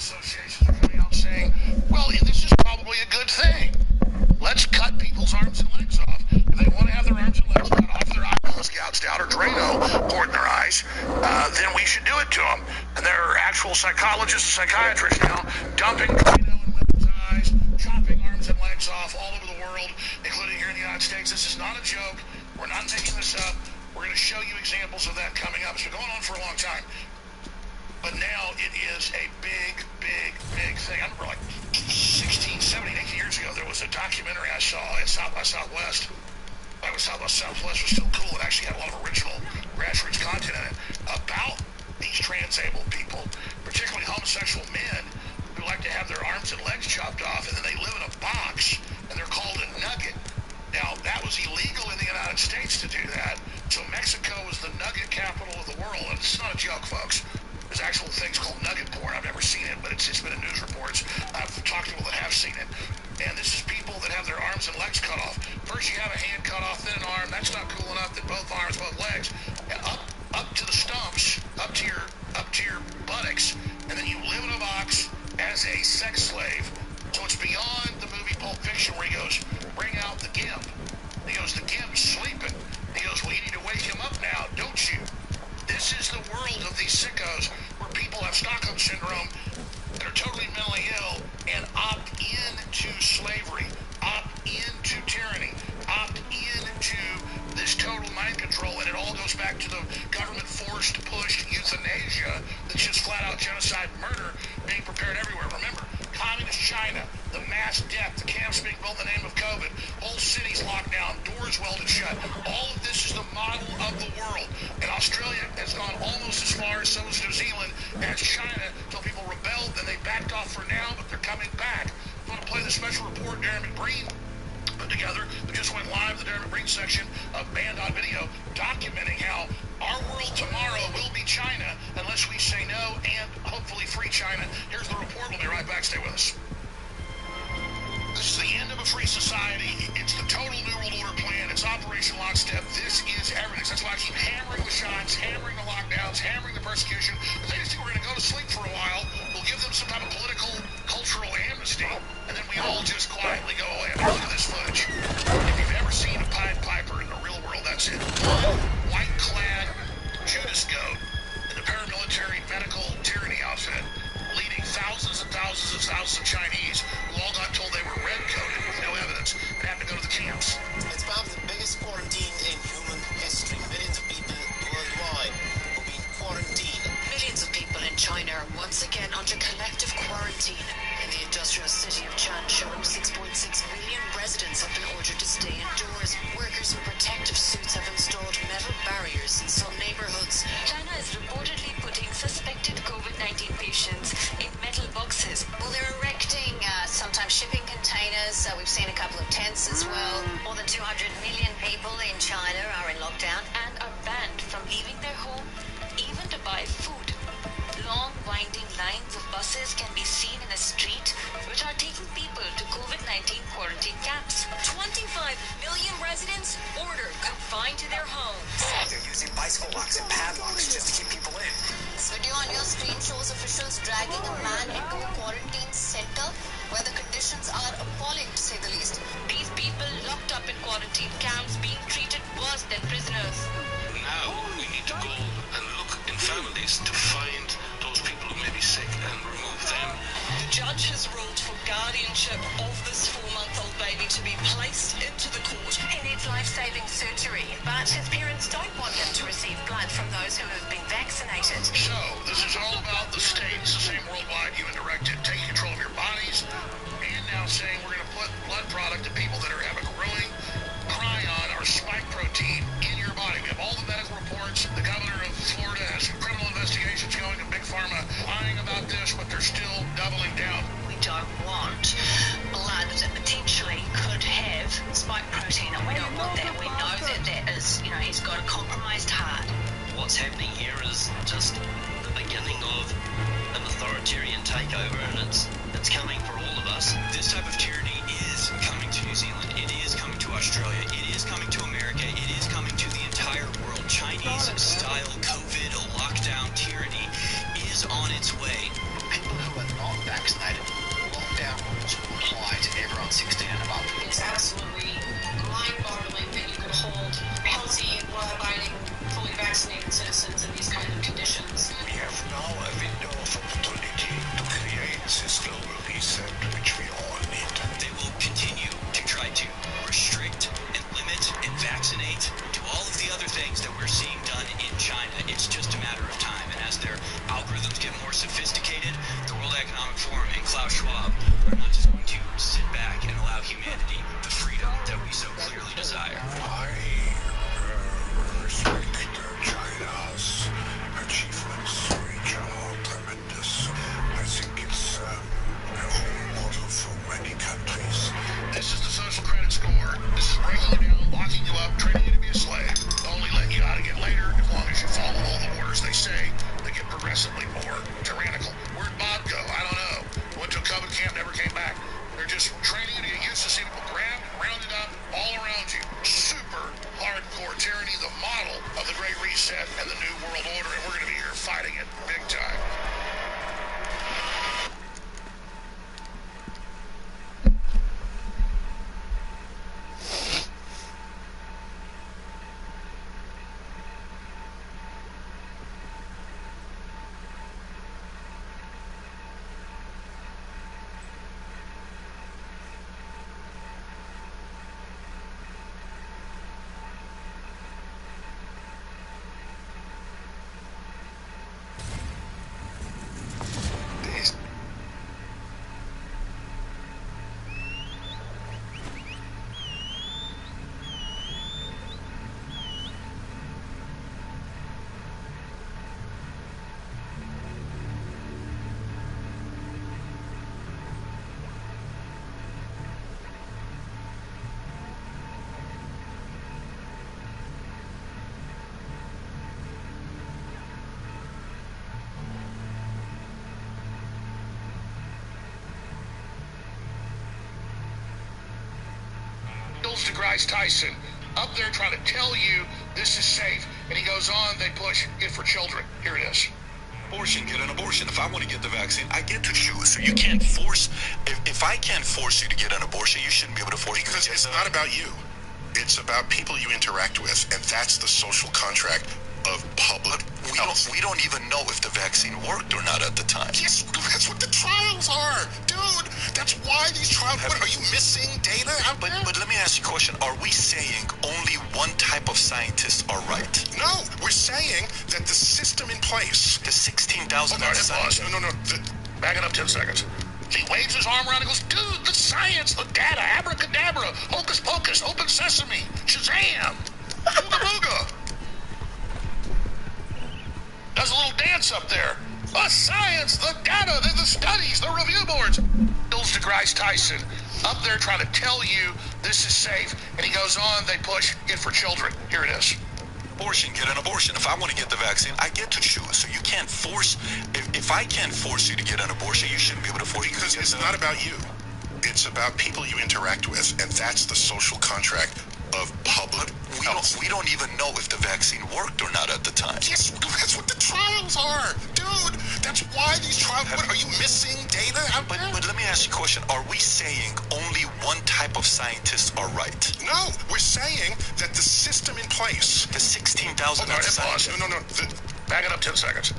associations are coming out saying, well, this is probably a good thing. Let's cut people's arms and legs off. If they want to have their arms and legs cut off, their eyeballs gouged out, or Drano poured in their eyes, then we should do it to them. And there are actual psychologists and psychiatrists now dumping Drano in women's eyes, chopping arms and legs off all over the world, including here in the United States. This is not a joke. We're not making this up. We're going to show you examples of that coming up. It's been going on for a long time. But now it is a big thing. I remember like 16, 17, 18 years ago, there was a documentary I saw at South by Southwest. South by Southwest was still cool. It actually had a lot of original grassroots content in it about these transabled people, particularly homosexual men who like to have their arms and legs chopped off, and then they live in a box, and they're called a nugget. Now, that was illegal in the United States to do that, so Mexico was the nugget capital of the world, and it's not a joke, folks. There's actual things called nugget porn. I've never seen it, but it's been in news reports. I've talked to people that have seen it. And this is people that have their arms and legs cut off. First you have a hand cut off, then an arm. That's not cool enough. Then both arms, both legs, and up to the stumps, up to your buttocks, and then you live in a box as a sex slave. So it's beyond the movie Pulp Fiction where he goes, bring out the gimp. He goes, the gimp's sleeping. He goes, well, you need to wake him up now, don't you? This is the world of these sickos where people have Stockholm Syndrome that are totally mentally ill and opt into slavery, opt into tyranny, opt into this total mind control, and it all goes back to the government-forced, pushed euthanasia that's just flat-out genocide murder being prepared everywhere. Remember, communist China, the mass death, the camps being built in the name of COVID, whole cities locked down, doors welded shut. All of this is the model of the world. And Australia has gone almost as far, so has New Zealand, as China, until people rebelled, then they backed off for now, but they're coming back. I'm going to play the special report Darren McBreen put together that just went live, the Darren McBreen section of Banned on Video, documenting how our world tomorrow will be China unless we say no and hopefully free China. Here's the report. We'll be right back. Stay with us. This is the end of a free society. It's the total New World Order plan. It's Operation Lockstep. This is everything. That's why I keep hammering the shots, hammering the lockdowns, hammering the persecution. They just think we're going to go to sleep for a while. We'll give them some type of political, cultural amnesty, and then we all just quietly go away. I mean, look at this footage. If you've ever seen a Pied Piper in the real world, that's it. One white-clad Judas goat in the paramilitary medical tyranny outfit, leading thousands and thousands and thousands of Chinese who all got told they were red-coated with no evidence and had to go to the camps. It's probably the biggest quarantine in human history. Millions of people worldwide will be in quarantine. Millions of people in China are once again under collective quarantine. In the industrial city of Changchun, 6.6 million residents have been ordered to stay indoors. Workers in protective suits have installed metal barriers in some neighborhoods. China is reportedly putting suspected COVID-19 patients in metal boxes. Well, they're erecting, sometimes shipping containers. We've seen a couple of tents as well. More than 200 million people in China are in lockdown. And are banned from leaving their home, even to buy food. Long, winding lines of buses can be seen in the street, which are taking people to COVID-19 quarantine camps. 25 million residents ordered confined to their homes. They're using bicycle locks and padlocks just to keep people in. This video on your screen shows officials dragging a man into a quarantine center where the conditions are appalling, to say the least. These people locked up in quarantine camps being treated worse than prisoners. Now we need to go and look in families to find those people who may be sick and remove them. The judge has ruled for guardianship of this 4-month-old baby to be placed into the court. He needs life-saving surgery, but his parents don't want him to receive blood from those who have been vaccinated. So, this is all about the state. It's the same worldwide UN directive, taking control of your bodies, and now saying we're going to put blood product to people that have a growing prion or spike protein in your body. We have all the medical reports. The governor of Florida has criminal investigations going, and Big Pharma lying about this, but they're still doubling down. We don't want blood that potentially could have spike protein, and we don't want that. We know that that is, he's got a compromised heart. What's happening here is just the beginning of an authoritarian takeover, and it's coming for all of us. This type of tyranny is coming to New Zealand. It is coming to Australia. It is coming to America. It is coming to the entire world. Chinese-style COVID lockdown tyranny is on its way. People who are not reset and the new world order, and we're going to be here fighting it big time. DeGrasse Tyson up there trying to tell you this is safe, and he goes on, they push it for children. Here it is. Abortion, get an abortion. If I want to get the vaccine, I get to choose. So you can't force, if I can't force you to get an abortion, you shouldn't be able to force me to get Because it's not about you. It's about people you interact with, and that's the social contract of public health. We don't even know if the vaccine worked or not at the time. Yes, that's what the trials are, dude. That's why these trials. What, are you missing data out there? But let me ask you a question. Are we saying only one type of scientists are right? No, we're saying that the system in place. The 16,000 scientists. No. Back it up 10 seconds. He waves his arm around and goes, dude, the science, the data, abracadabra, hocus pocus, open sesame, Shazam, ooga booga. Does a little dance up there. The science, the data, the studies, the review boards. Bill's DeGrasse Tyson up there trying to tell you this is safe, and he goes on, they push it for children. Here it is. Abortion, get an abortion. If I want to get the vaccine, I get to choose. So you can't force, if I can't force you to get an abortion, you shouldn't be able to force me. Because it's not about you. It's about people you interact with, and that's the social contract of public health. We don't even know if the vaccine worked or not at the time. Yes, that's what the trials are, dude. That's why these trials. What, are you missing data out there? But let me ask you a question. Are we saying only one type of scientists are right? No, we're saying that the system in place. The 16,000 scientists. No. Back it up 10 seconds.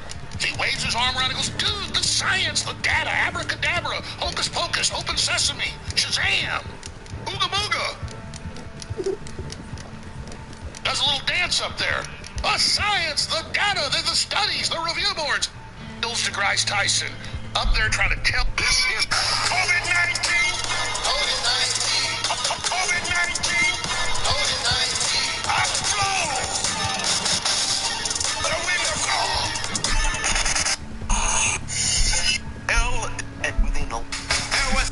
He waves his arm around and goes, dude, the science, the data, abracadabra, hocus pocus, open sesame, Shazam, ooga booga. Does a little dance up there. The science, the data, the studies, the review boards. Bill's DeGrasse Tyson up there trying to tell. This is COVID-19. COVID-19. COVID-19. COVID-19. I flow. The wind of God. Hell within a... Hell with...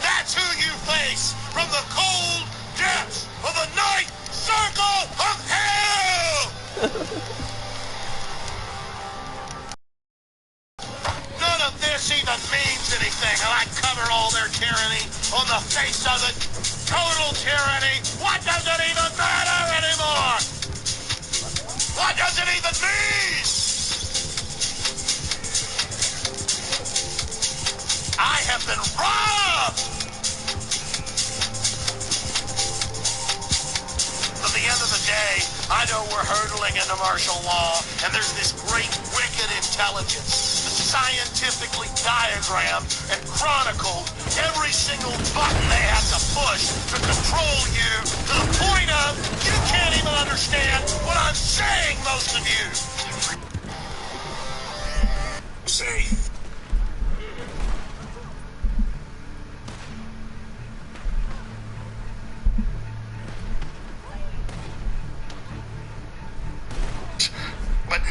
That's who you face from the cold depths of the ninth circle of hell! None of this even means anything, and I cover all their tyranny on the face of it. Total tyranny. What does it even matter anymore? What does it even mean? I have been robbed! At the end of the day, I know we're hurtling into martial law, and there's this great wicked intelligence scientifically diagrammed and chronicled every single button they have to push to control you to the point of you can't even understand what I'm saying, most of you. Say. But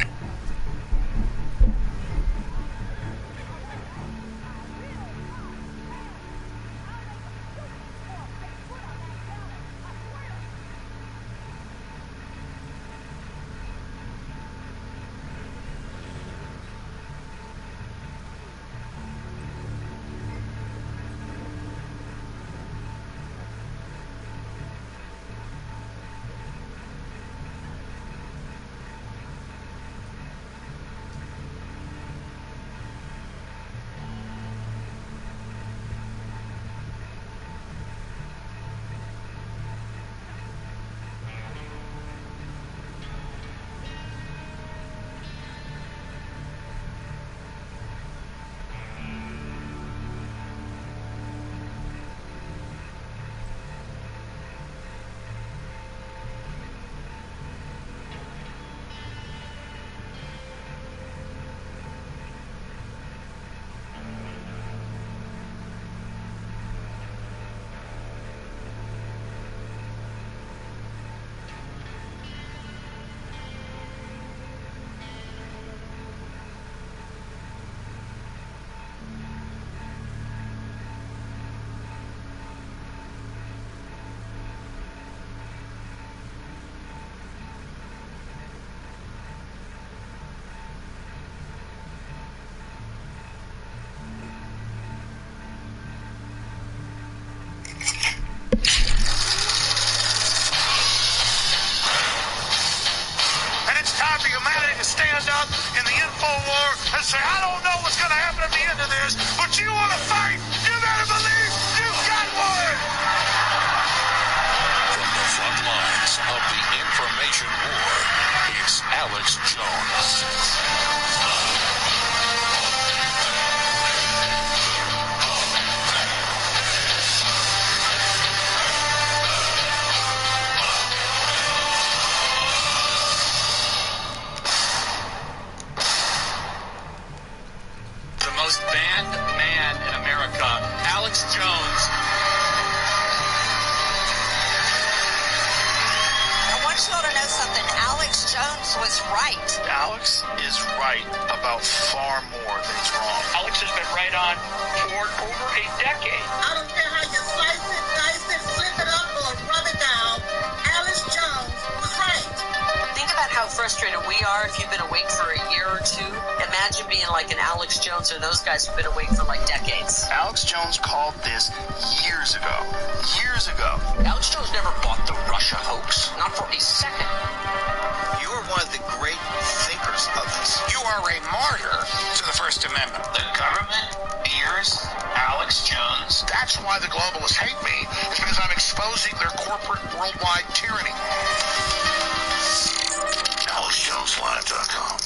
Alex Jones. I want you all to know something. Alex Jones was right. Alex is right about far more than he's wrong. Alex has been right on for over a decade. I don't care how you slice it, dice it, flip it up, or rub it down. Alex Jones was right. Think about how frustrated we are if you've been awake for a year or two. Imagine being like an Alex Jones or those guys who've been awake for like decades. Alex Jones called this years ago. Years ago. Alex Jones never bought the Russia hoax. Not for a second. You are one of the great thinkers of this. You are a martyr to the First Amendment. The government fears Alex Jones. That's why the globalists hate me, is because I'm exposing their corporate worldwide tyranny. AlexJonesLive.com.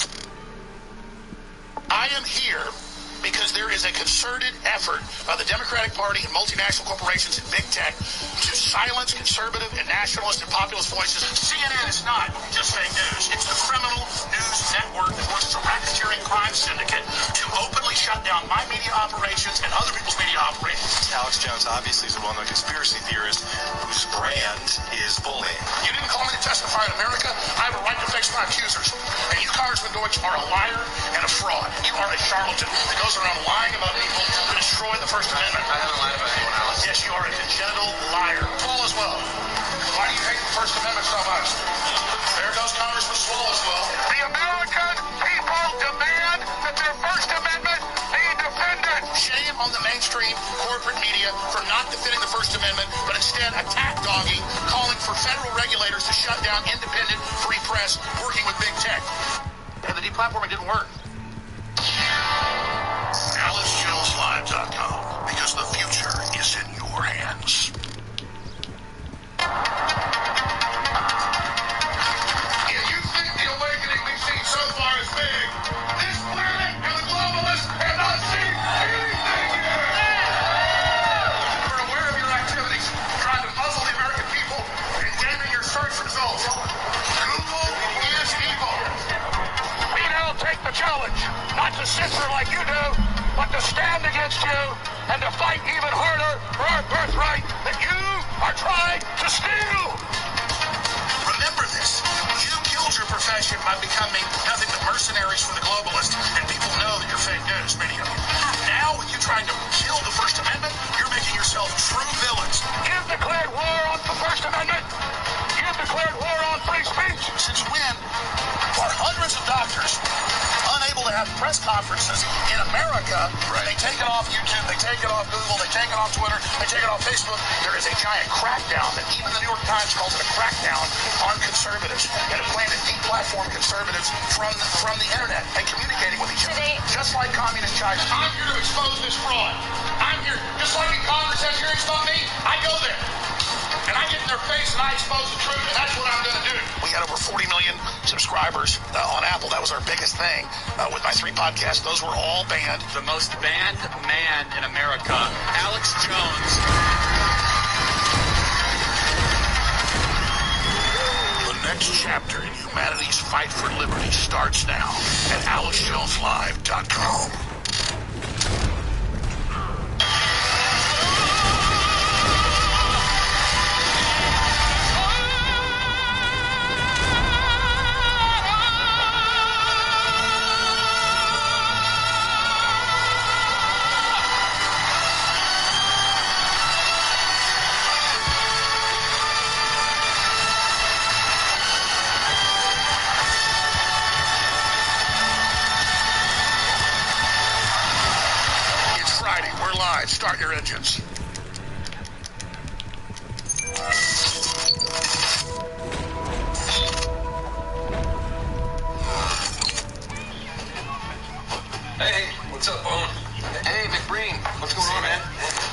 I am here because there is a concerted effort by the Democratic Party and multinational corporations and big tech to silence conservative and nationalist and populist voices. CNN is not just fake news. It's the criminal news network that works as a racketeering crime syndicate to openly shut down my media operations and other people's media operations. Alex Jones obviously is a well-known conspiracy theorist whose brand is bullying. You didn't call me to testify in America. I have a right to face my accusers. And you, Congressman Deutsch, are a liar and a fraud. You are a charlatan that goes around lying about people to destroy the First Amendment. I haven't lied about anyone else. Yes, you are a congenital liar. Paul as well. Why do you hate the First Amendment so much? There goes Congressman Swall as well. The American people demand that their First Amendment be defended. Shame on the mainstream corporate media for not defending the First Amendment, but instead attack dogging, calling for federal regulators to shut down independent free press working with big tech. And the deplatforming didn't work. AlexJonesLive.com, because the future is in your hands. If you think the awakening we've seen so far is big, this planet and the globalists have not seen anything yet. We're aware of your activities, trying to muzzle the American people and gaming your search results. Google is evil. We now take the challenge, not to censor like you do, but to stand against you and to fight even harder for our birthright that you are trying to steal. Remember this. You killed your profession by becoming nothing but mercenaries for the globalists, and people know that you're fake news, many of you. Now, with you trying to kill the First Amendment, you're making yourself true villains. You've declared war on the First Amendment. You've declared war on free speech. Since when are hundreds of doctors unable to have press conferences in America? Right. They take it off YouTube, they take it off Google, they take it off Twitter, they take it off Facebook. There is a giant crackdown that even the New York Times calls it a crackdown on conservatives and a plan to deplatform conservatives from the internet and communicating with each other. Just like communist China. I'm here to expose this fraud. I'm here, just like in Congress has hearings about me, I go there. And I get in their face and I expose the truth, and that's what I'm going to do. We had over 40 million subscribers on Apple. That was our biggest thing with my 3 podcasts. Those were all banned. The most banned man in America, Alex Jones. The next chapter in humanity's fight for liberty starts now at AlexJonesLive.com. Start your engines. Hey, what's up, Owen? Hey, McBreen. What's going on, man?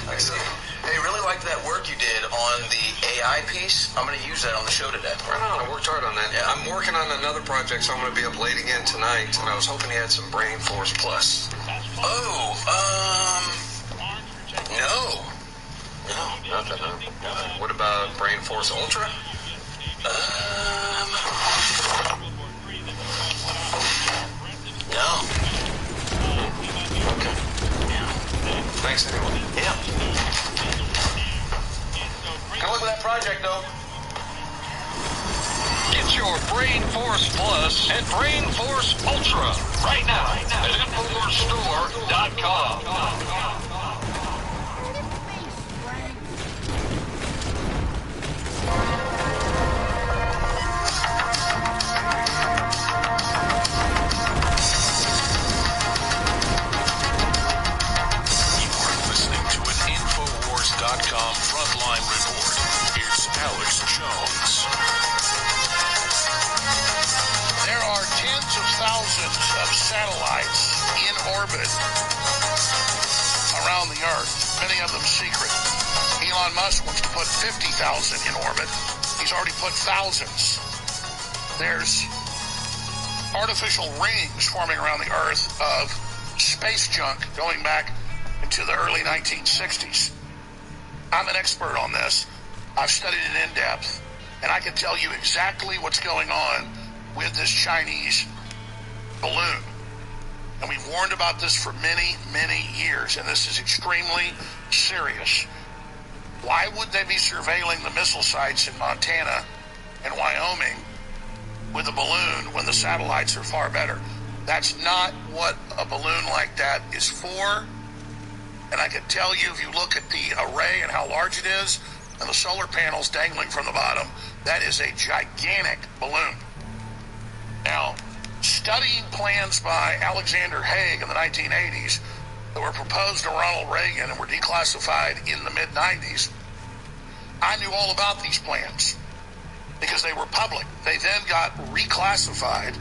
Hey, really liked that work you did on the AI piece. I'm going to use that on the show today. Right on. I worked hard on that. Yeah. I'm working on another project, so I'm going to be up late again tonight, and I was hoping you had some Brain Force Plus. Oh, no. No, nothing, huh? What about Brain Force Ultra? No. Okay. Yeah. Thanks anyway. Yeah. project, though. Get your Brain Force Plus and Brain Force Ultra right now at InfoWarsStore.com. InfoWars.com frontline report. Here's Alex Jones. There are tens of thousands of satellites in orbit around the Earth, many of them secret. Elon Musk wants to put 50,000 in orbit. He's already put thousands. There's artificial rings forming around the Earth of space junk going back into the early 1960s. I'm an expert on this. I've studied it in depth, and I can tell you exactly what's going on with this Chinese balloon. And we've warned about this for many, many years, and this is extremely serious. Why would they be surveilling the missile sites in Montana and Wyoming with a balloon when the satellites are far better? That's not what a balloon like that is for. And I can tell you, if you look at the array and how large it is, and the solar panels dangling from the bottom, that is a gigantic balloon. Now, studying plans by Alexander Haig in the 1980s that were proposed to Ronald Reagan and were declassified in the mid-90s, I knew all about these plans because they were public. They then got reclassified,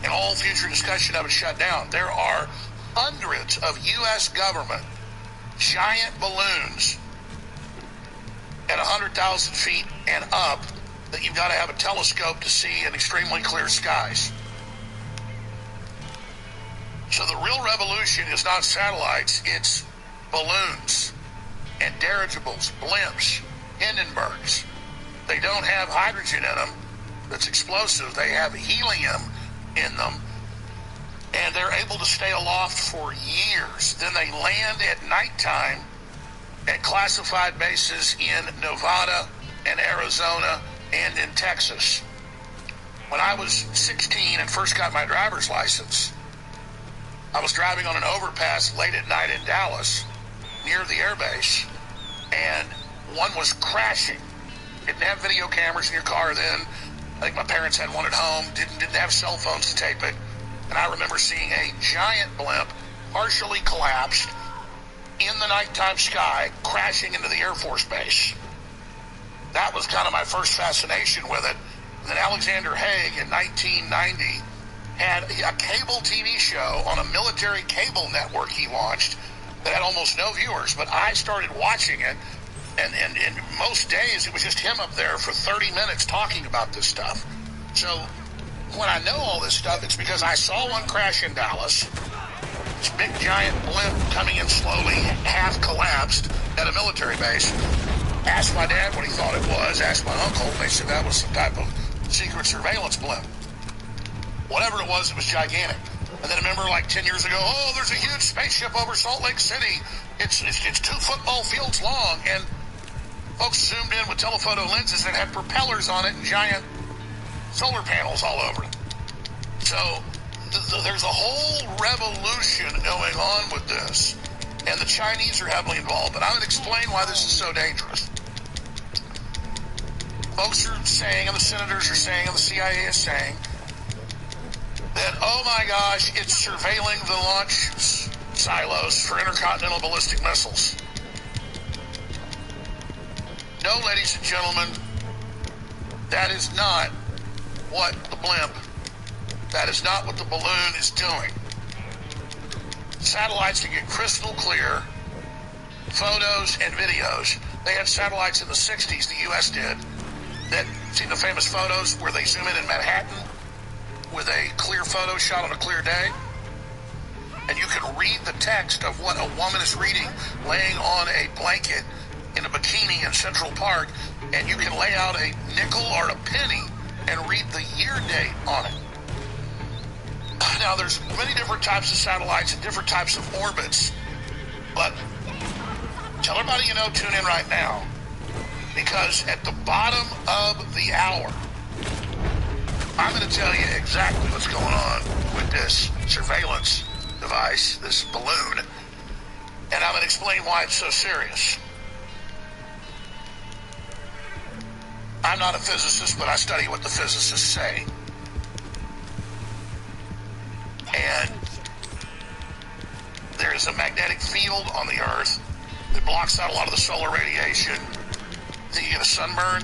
and all future discussion of it shut down. There are hundreds of U.S. government giant balloons at 100,000 feet and up that you've got to have a telescope to see in extremely clear skies. So the real revolution is not satellites, it's balloons and dirigibles, blimps, Hindenburgs. They don't have hydrogen in them that's explosive. They have helium in them, and they're able to stay aloft for years. Then they land at nighttime at classified bases in Nevada and Arizona and in Texas. When I was 16 and first got my driver's license, I was driving on an overpass late at night in Dallas near the airbase, and one was crashing. Didn't have video cameras in your car then. I think my parents had one at home. Didn't have cell phones to tape it. And I remember seeing a giant blimp partially collapsed in the nighttime sky, crashing into the Air Force Base. That was kind of my first fascination with it. And then Alexander Haig in 1990 had a cable TV show on a military cable network he launched that had almost no viewers, but I started watching it, and most days it was just him up there for 30 minutes talking about this stuff. So when I know all this stuff, it's because I saw one crash in Dallas, this big giant blimp coming in slowly, half collapsed at a military base. Asked my dad what he thought it was, asked my uncle, they said that was some type of secret surveillance blimp. Whatever it was gigantic. And then I remember like 10 years ago, oh, there's a huge spaceship over Salt Lake City. It's 2 football fields long, and folks zoomed in with telephoto lenses that had propellers on it and giant solar panels all over it. So there's a whole revolution going on with this, and the Chinese are heavily involved. But I'm going to explain why this is so dangerous. Folks are saying, and the senators are saying, and the CIA is saying, that, oh my gosh, it's surveilling the launch silos for intercontinental ballistic missiles. No, ladies and gentlemen, that is not what the blimp, that is not what the balloon is doing. Satellites can get crystal clear photos and videos. They had satellites in the 60s, the U.S. did, that, see the famous photos where they zoom in Manhattan with a clear photo shot on a clear day? And you can read the text of what a woman is reading laying on a blanket in a bikini in Central Park, and you can lay out a nickel or a penny and read the year date on it. Now, there's many different types of satellites and different types of orbits, but tell everybody you know, tune in right now. Because at the bottom of the hour, I'm going to tell you exactly what's going on with this surveillance device, this balloon, and I'm going to explain why it's so serious. I'm not a physicist, but I study what the physicists say. And there's a magnetic field on the Earth that blocks out a lot of the solar radiation. Think you get a sunburn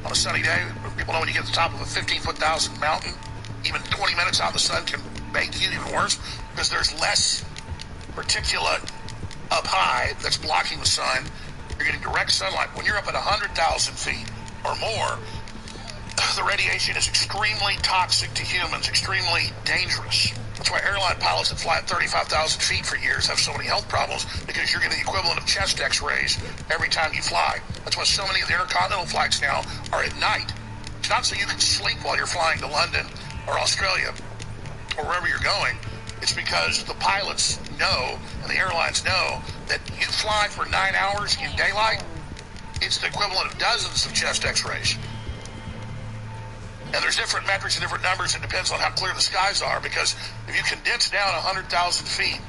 on a sunny day? People know when you get to the top of a 15,000-foot mountain, even 20 minutes out in the sun can bake you even worse because there's less particulate up high that's blocking the sun. You're getting direct sunlight. When you're up at 100,000 feet or more, the radiation is extremely toxic to humans, extremely dangerous. That's why airline pilots that fly at 35,000 feet for years have so many health problems, because you're getting the equivalent of chest x-rays every time you fly. That's why so many of the intercontinental flights now are at night. It's not so you can sleep while you're flying to London or Australia or wherever you're going. It's because the pilots know and the airlines know that you fly for 9 hours in daylight, it's the equivalent of dozens of chest x-rays. And there's different metrics and different numbers. It depends on how clear the skies are, because if you condense down 100,000 feet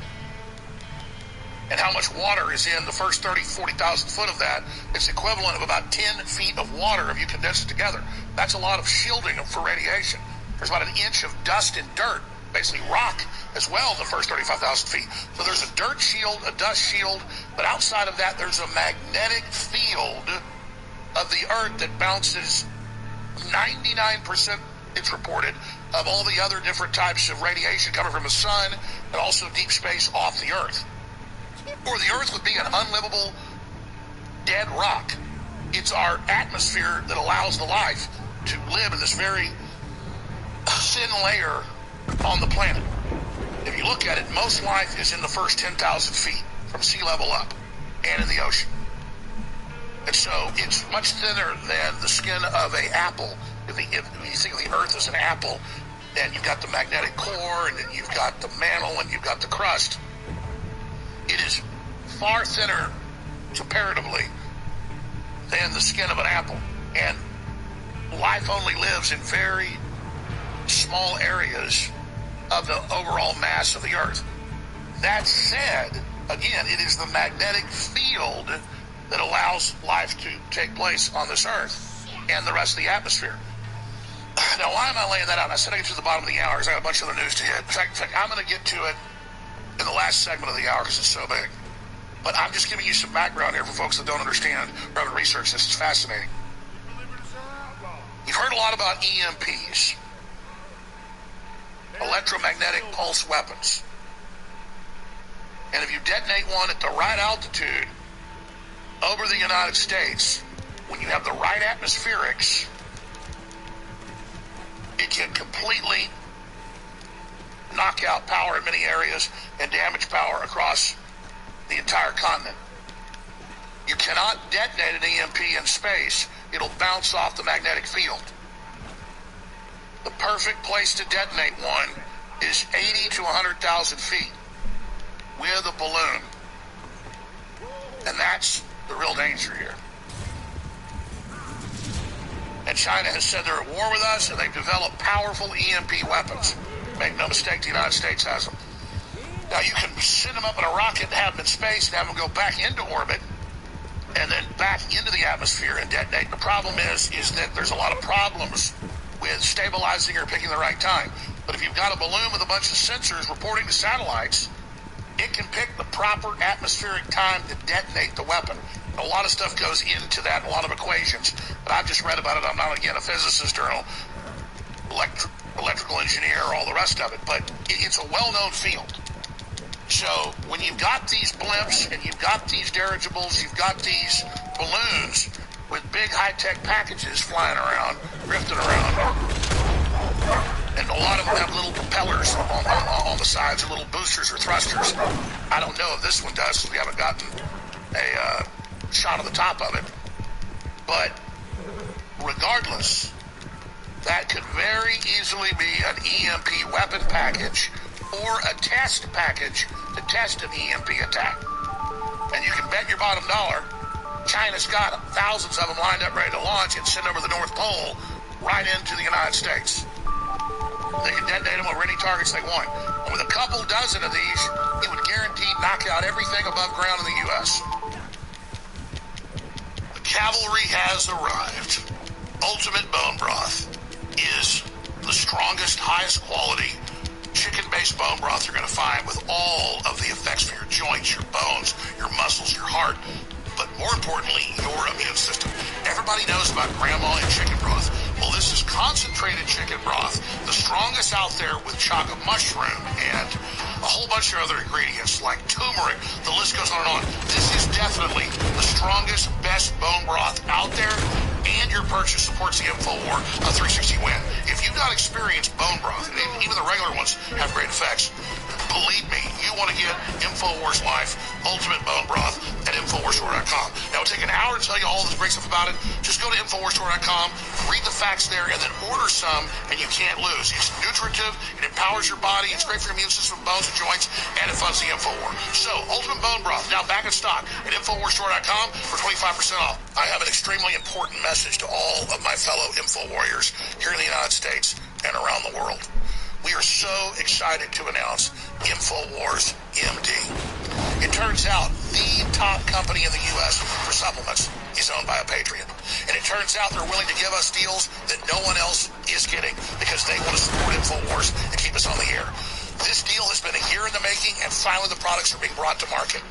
and how much water is in the first 30, 40,000 foot of that, it's equivalent of about 10 feet of water if you condense it together. That's a lot of shielding for radiation. There's about an inch of dust and dirt, basically rock, as well in the first 35,000 feet. So there's a dirt shield, a dust shield, but outside of that, there's a magnetic field of the Earth that bounces 99%, it's reported, of all the other different types of radiation coming from the sun and also deep space off the Earth. Or the Earth would be an unlivable dead rock. It's our atmosphere that allows the life to live in this very thin layer on the planet. If you look at it, most life is in the first 10,000 feet from sea level up and in the ocean. And so it's much thinner than the skin of an apple. If you think of the Earth as an apple, then you've got the magnetic core, and then you've got the mantle, and you've got the crust. It is far thinner, comparatively, than the skin of an apple. And life only lives in very small areas of the overall mass of the Earth. That said, again, it is the magnetic field that allows life to take place on this Earth and the rest of the atmosphere. Now, why am I laying that out? I said I get to the bottom of the hour because I got a bunch of other news to hit. In fact, I'm going to get to it in the last segment of the hour because it's so big. But I'm just giving you some background here for folks that don't understand or haven't researched this. It's fascinating. You've heard a lot about EMPs, electromagnetic pulse weapons. And if you detonate one at the right altitude over the United States, when you have the right atmospherics, it can completely knock out power in many areas and damage power across the entire continent. You cannot detonate an EMP in space. It'll bounce off the magnetic field. The perfect place to detonate one is 80 to 100,000 feet with a balloon. And that's the real danger here. And China has said they're at war with us, and they've developed powerful EMP weapons. Make no mistake, the United States has them. Now, you can send them up in a rocket and have them in space and have them go back into orbit and then back into the atmosphere and detonate. The problem is that there's a lot of problems with stabilizing or picking the right time. But if you've got a balloon with a bunch of sensors reporting to satellites, it can pick the proper atmospheric time to detonate the weapon. A lot of stuff goes into that, a lot of equations. But I've just read about it. I'm not, again, a physicist or an electrical engineer or all the rest of it. But it's a well-known field. So when you've got these blimps and you've got these dirigibles, you've got these balloons with big high-tech packages flying around, drifting around, and a lot of them have little propellers on the sides, or little boosters or thrusters. I don't know if this one does, because we haven't gotten a shot of the top of it. But regardless, that could very easily be an EMP weapon package or a test package to test an EMP attack. And you can bet your bottom dollar China's got them. Thousands of them lined up ready to launch and send over the North Pole right into the United States. They can detonate them over any targets they want. And with a couple dozen of these, it would guaranteed knock out everything above ground in the U.S. The cavalry has arrived. Ultimate Bone Broth is the strongest, highest quality chicken-based bone broth you're going to find, with all of the effects for your joints, your bones, your muscles, your heart, but more importantly, your immune system. Everybody knows about grandma and chicken broth. Well, this is concentrated chicken broth, the strongest out there, with chocolate mushroom and a whole bunch of other ingredients like turmeric. The list goes on and on. This is definitely the strongest, best bone broth out there, and your purchase supports the InfoWar 360 win. If you've not experienced bone broth, and even the regular ones have great effects, believe me, you want to get InfoWars Life Ultimate Bone Broth at InfoWarsStore.com. Now, it'll take an hour to tell you all this great stuff about it. Just go to InfoWarsStore.com, read the facts there, and then order some, and you can't lose. It's nutritive, it empowers your body, it's great for your immune system, bones and joints, and it funds the InfoWar. So, Ultimate Bone Broth, now back in stock at InfoWarsStore.com for 25% off. I have an extremely important message to all of my fellow Info Warriors here in the United States and around the world. We are so excited to announce InfoWars MD. It turns out the top company in the U.S. for supplements is owned by a patriot. And it turns out they're willing to give us deals that no one else is getting because they want to support InfoWars and keep us on the air. This deal has been a year in the making, and finally the products are being brought to market.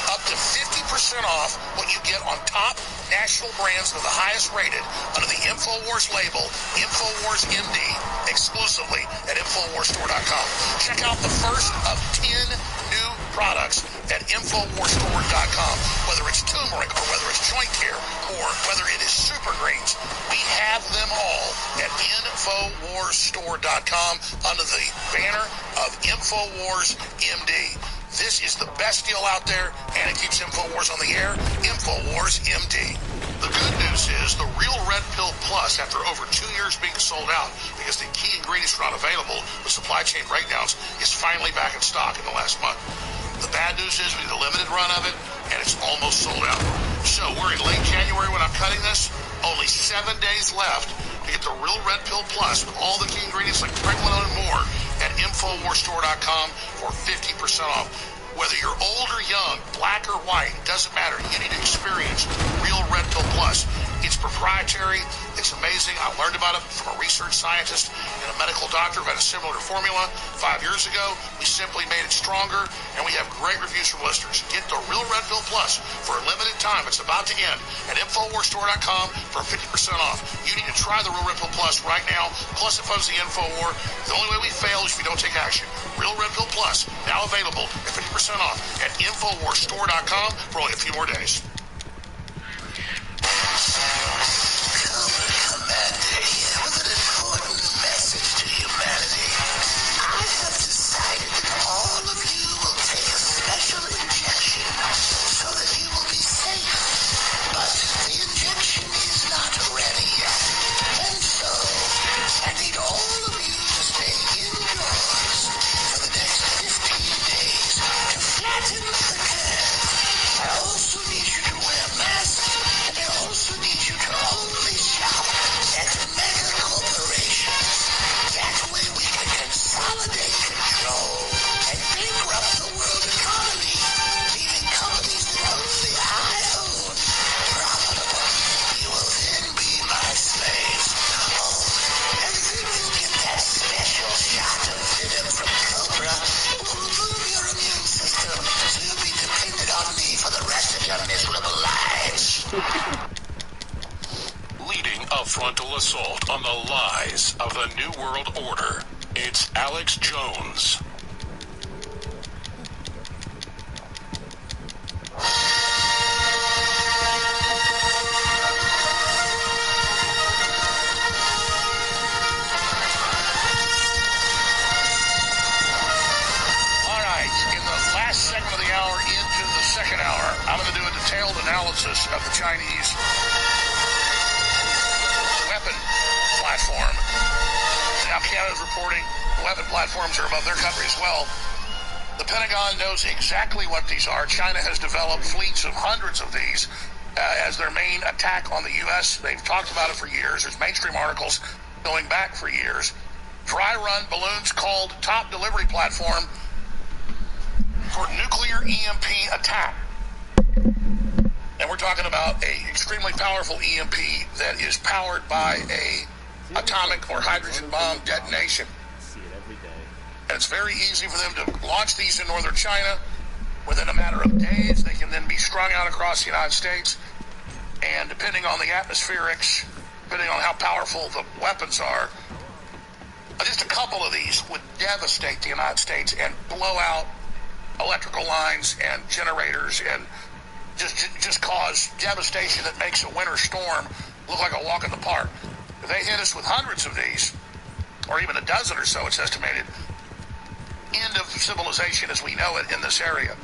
Up to 50% off what you get on top national brands that are the highest rated under the InfoWars label, InfoWars MD, exclusively at InfoWarsStore.com. Check out the first of 10 new products at InfoWarsStore.com. Whether it's turmeric, or whether it's joint care, or whether it is super greens, we have them all at InfoWarsStore.com under the banner of InfoWars MD. This is the best deal out there, and it keeps InfoWars on the air. InfoWars MD. The good news is the Real Red Pill Plus, after over 2 years being sold out because the key ingredients were not available with supply chain breakdowns, is finally back in stock in the last month. The bad news is we did a limited run of it, and it's almost sold out. So we're in late January when I'm cutting this. Only 7 days left to get the Real Red Pill Plus with all the key ingredients like pregnenolone and more at InfoWarsStore.com for 50% off. Whether you're old or young, black or white, doesn't matter. You need to experience Real Red Pill Plus. It's proprietary. It's amazing. I learned about it from a research scientist and a medical doctor who had a similar formula 5 years ago. We simply made it stronger, and we have great reviews from listeners. Get the Real Red Pill Plus for a limited time. It's about to end at InfoWarsStore.com for 50% off. You need to try the Real Red Pill Plus right now. Plus, it funds the InfoWar. The only way we fail is if we don't take action. Real Red Pill Plus, now available at 50% off at InfoWarsStore.com for only a few more days. Leading a frontal assault on the lies of the New World Order, it's Alex Jones. I'm going to do a detailed analysis of the Chinese weapon platform. Now, Canada's reporting weapon platforms are above their country as well. The Pentagon knows exactly what these are. China has developed fleets of hundreds of these. as their main attack on the U.S. They've talked about it for years. There's mainstream articles going back for years. Dry run balloons called top delivery platform for nuclear EMP attack. And we're talking about a extremely powerful EMP that is powered by a atomic or hydrogen bomb detonation. And it's very easy for them to launch these in northern China. Within a matter of days, they can then be strung out across the United States. And depending on the atmospherics, depending on how powerful the weapons are, just a couple of these would devastate the United States and blow out electrical lines and generators and just cause devastation that makes a winter storm look like a walk in the park. If they hit us with hundreds of these, or even a dozen or so, it's estimated, end of civilization as we know it in this area.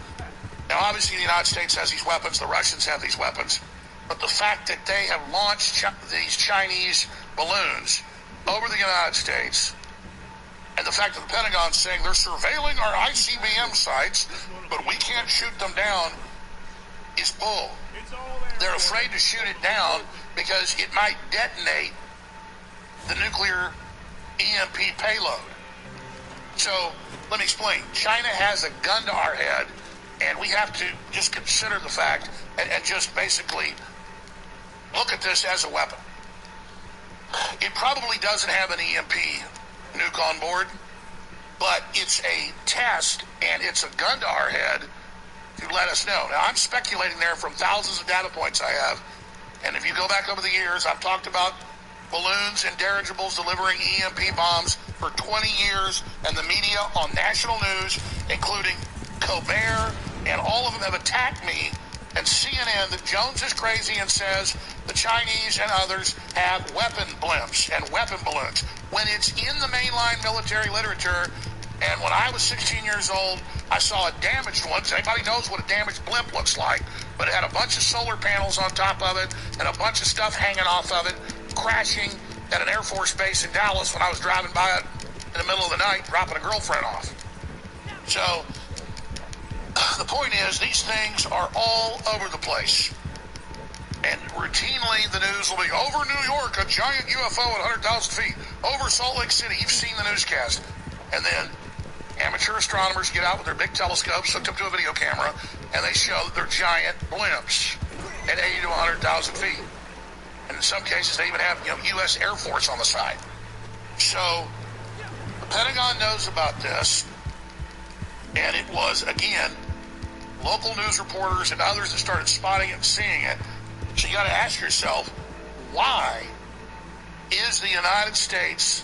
Now, obviously, the United States has these weapons. The Russians have these weapons. But the fact that they have launched these Chinese balloons over the United States, and the fact that the Pentagon's saying they're surveilling our ICBM sites, but we can't shoot them down, is bull. They're afraid to shoot it down because it might detonate the nuclear EMP payload. So, let me explain. China has a gun to our head, and we have to just consider the fact and just basically look at this as a weapon. It probably doesn't have an EMP nuke on board, but it's a test, and it's a gun to our head to let us know. Now, I'm speculating there from thousands of data points I have, and if you go back over the years, I've talked about balloons and dirigibles delivering EMP bombs for 20 years, and the media on national news, including Colbert, and all of them have attacked me, and CNN, that Jones is crazy and says the Chinese and others have weapon blimps and weapon balloons, when it's in the mainline military literature. And when I was 16 years old, I saw a damaged one. Anybody knows what a damaged blimp looks like, but it had a bunch of solar panels on top of it and a bunch of stuff hanging off of it, crashing at an Air Force base in Dallas when I was driving by it in the middle of the night, dropping a girlfriend off. So the point is, these things are all over the place. And routinely, the news will be, over New York, a giant UFO at 100,000 feet. Over Salt Lake City, you've seen the newscast. And then amateur astronomers get out with their big telescopes, hooked up to a video camera, and they show that they're giant blimps at 80 to 100,000 feet. And in some cases, they even have, U.S. Air Force on the side. So the Pentagon knows about this. And it was, again, local news reporters and others that started spotting it and seeing it. So you got to ask yourself, why is the United States,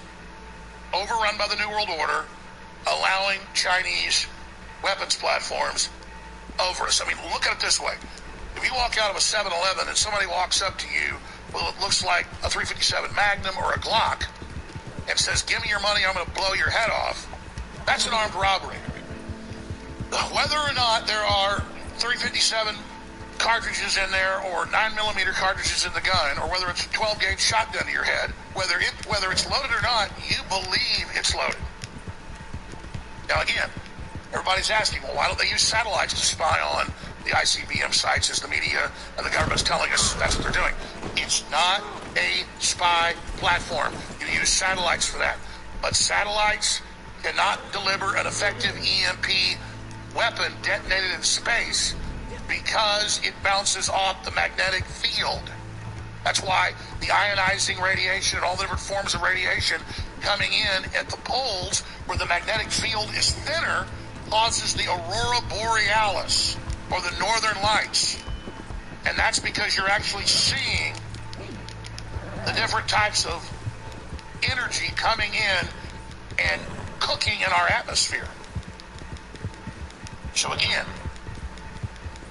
overrun by the New World Order, allowing Chinese weapons platforms over us? I mean, look at it this way. If you walk out of a 7-Eleven and somebody walks up to you, well, it looks like a .357 Magnum or a Glock, and says, give me your money, I'm going to blow your head off, that's an armed robbery. Whether or not there are .357 cartridges in there or 9mm cartridges in the gun, or whether it's a 12-gauge shotgun to your head, whether it's loaded or not, you believe it's loaded. Now again, everybody's asking, well, why don't they use satellites to spy on the ICBM sites, as the media and the government's telling us that's what they're doing? It's not a spy platform. You use satellites for that. But satellites cannot deliver an effective EMP weapon detonated in space because it bounces off the magnetic field. That's why the ionizing radiation and all the different forms of radiation coming in at the poles where the magnetic field is thinner causes the aurora borealis, or the northern lights. And that's because you're actually seeing the different types of energy coming in and cooking in our atmosphere. So again,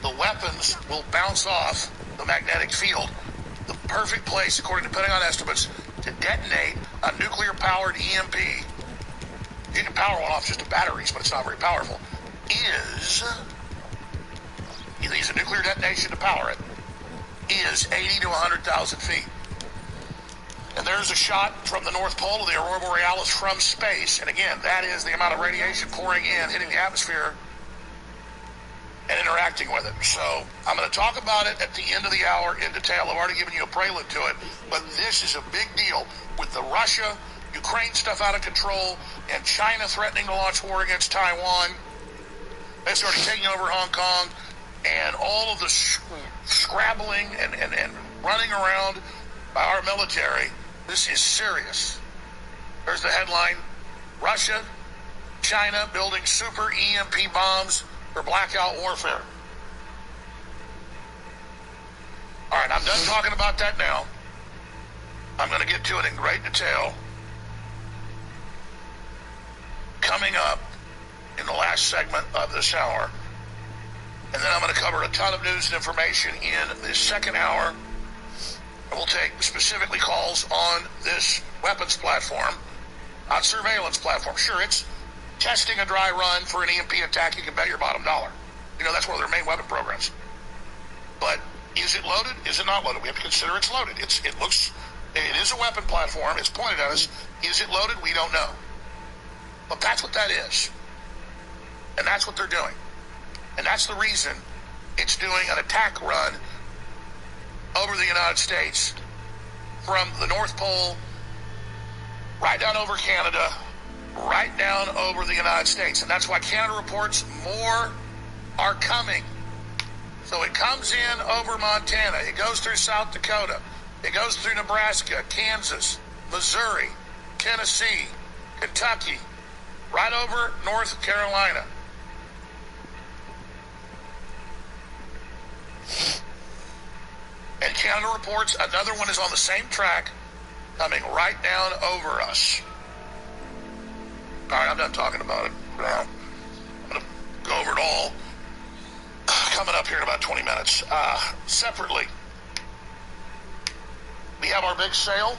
the weapons will bounce off the magnetic field. The perfect place, according to Pentagon estimates, to detonate a nuclear-powered EMP, you can power one off just to batteries, but it's not very powerful, is, you use a nuclear detonation to power it, is 80 to 100,000 feet. And there's a shot from the North Pole of the aurora borealis from space, and again, that is the amount of radiation pouring in, hitting the atmosphere. And in interacting with it. So I'm going to talk about it at the end of the hour in detail. I've already given you a prelude to it, but this is a big deal with the Russia-Ukraine stuff out of control and China threatening to launch war against Taiwan. They started taking over Hong Kong, and all of the scrabbling and running around by our military. This is serious. There's the headline: Russia, China building super EMP bombs for blackout warfare. All right, I'm done talking about that now. I'm going to get to it in great detail coming up in the last segment of this hour. And then I'm going to cover a ton of news and information in this second hour. And we'll take specifically calls on this weapons platform, not surveillance platform. Sure, it's testing a dry run for an EMP attack. You can bet your bottom dollar. You know, that's one of their main weapon programs. But is it loaded? Is it not loaded? We have to consider it's loaded. It is a weapon platform. It's pointed at us. Is it loaded? We don't know. But that's what that is. And that's what they're doing. And that's the reason it's doing an attack run over the United States from the North Pole right down over Canada, right down over the United States. And that's why Canada reports more are coming. So it comes in over Montana. It goes through South Dakota. It goes through Nebraska, Kansas, Missouri, Tennessee, Kentucky, right over North Carolina. And Canada reports another one is on the same track, coming right down over us. All right, I'm done talking about it now. I'm going to go over it all coming up here in about 20 minutes. Separately, we have our big sale,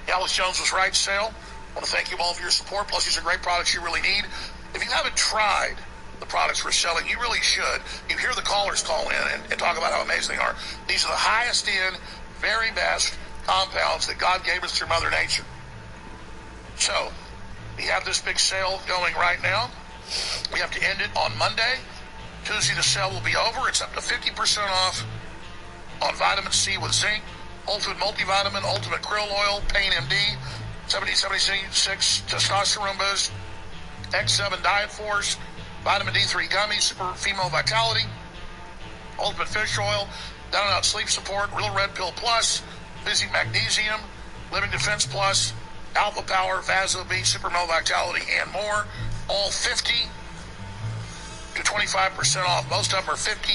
the Alex Jones Was Right sale. I want to thank you all for your support. Plus, these are great products you really need. If you haven't tried the products we're selling, you really should. You hear the callers call in and talk about how amazing they are. These are the highest end, very best compounds that God gave us through Mother Nature. So, we have this big sale going right now. We have to end it on Monday. Tuesday, the sale will be over. It's up to 50% off on vitamin C with zinc, Ultimate Multivitamin, Ultimate Krill Oil, Pain MD, 7076 Testosterone Boost, X7 Diet Force, Vitamin D3 Gummies, Super Female Vitality, Ultimate Fish Oil, Down and Out Sleep Support, Real Red Pill Plus, Busy Magnesium, Living Defense Plus, Alpha Power, Vaso B, Super Male Vitality, and more. All 50 to 25% off. Most of them are 50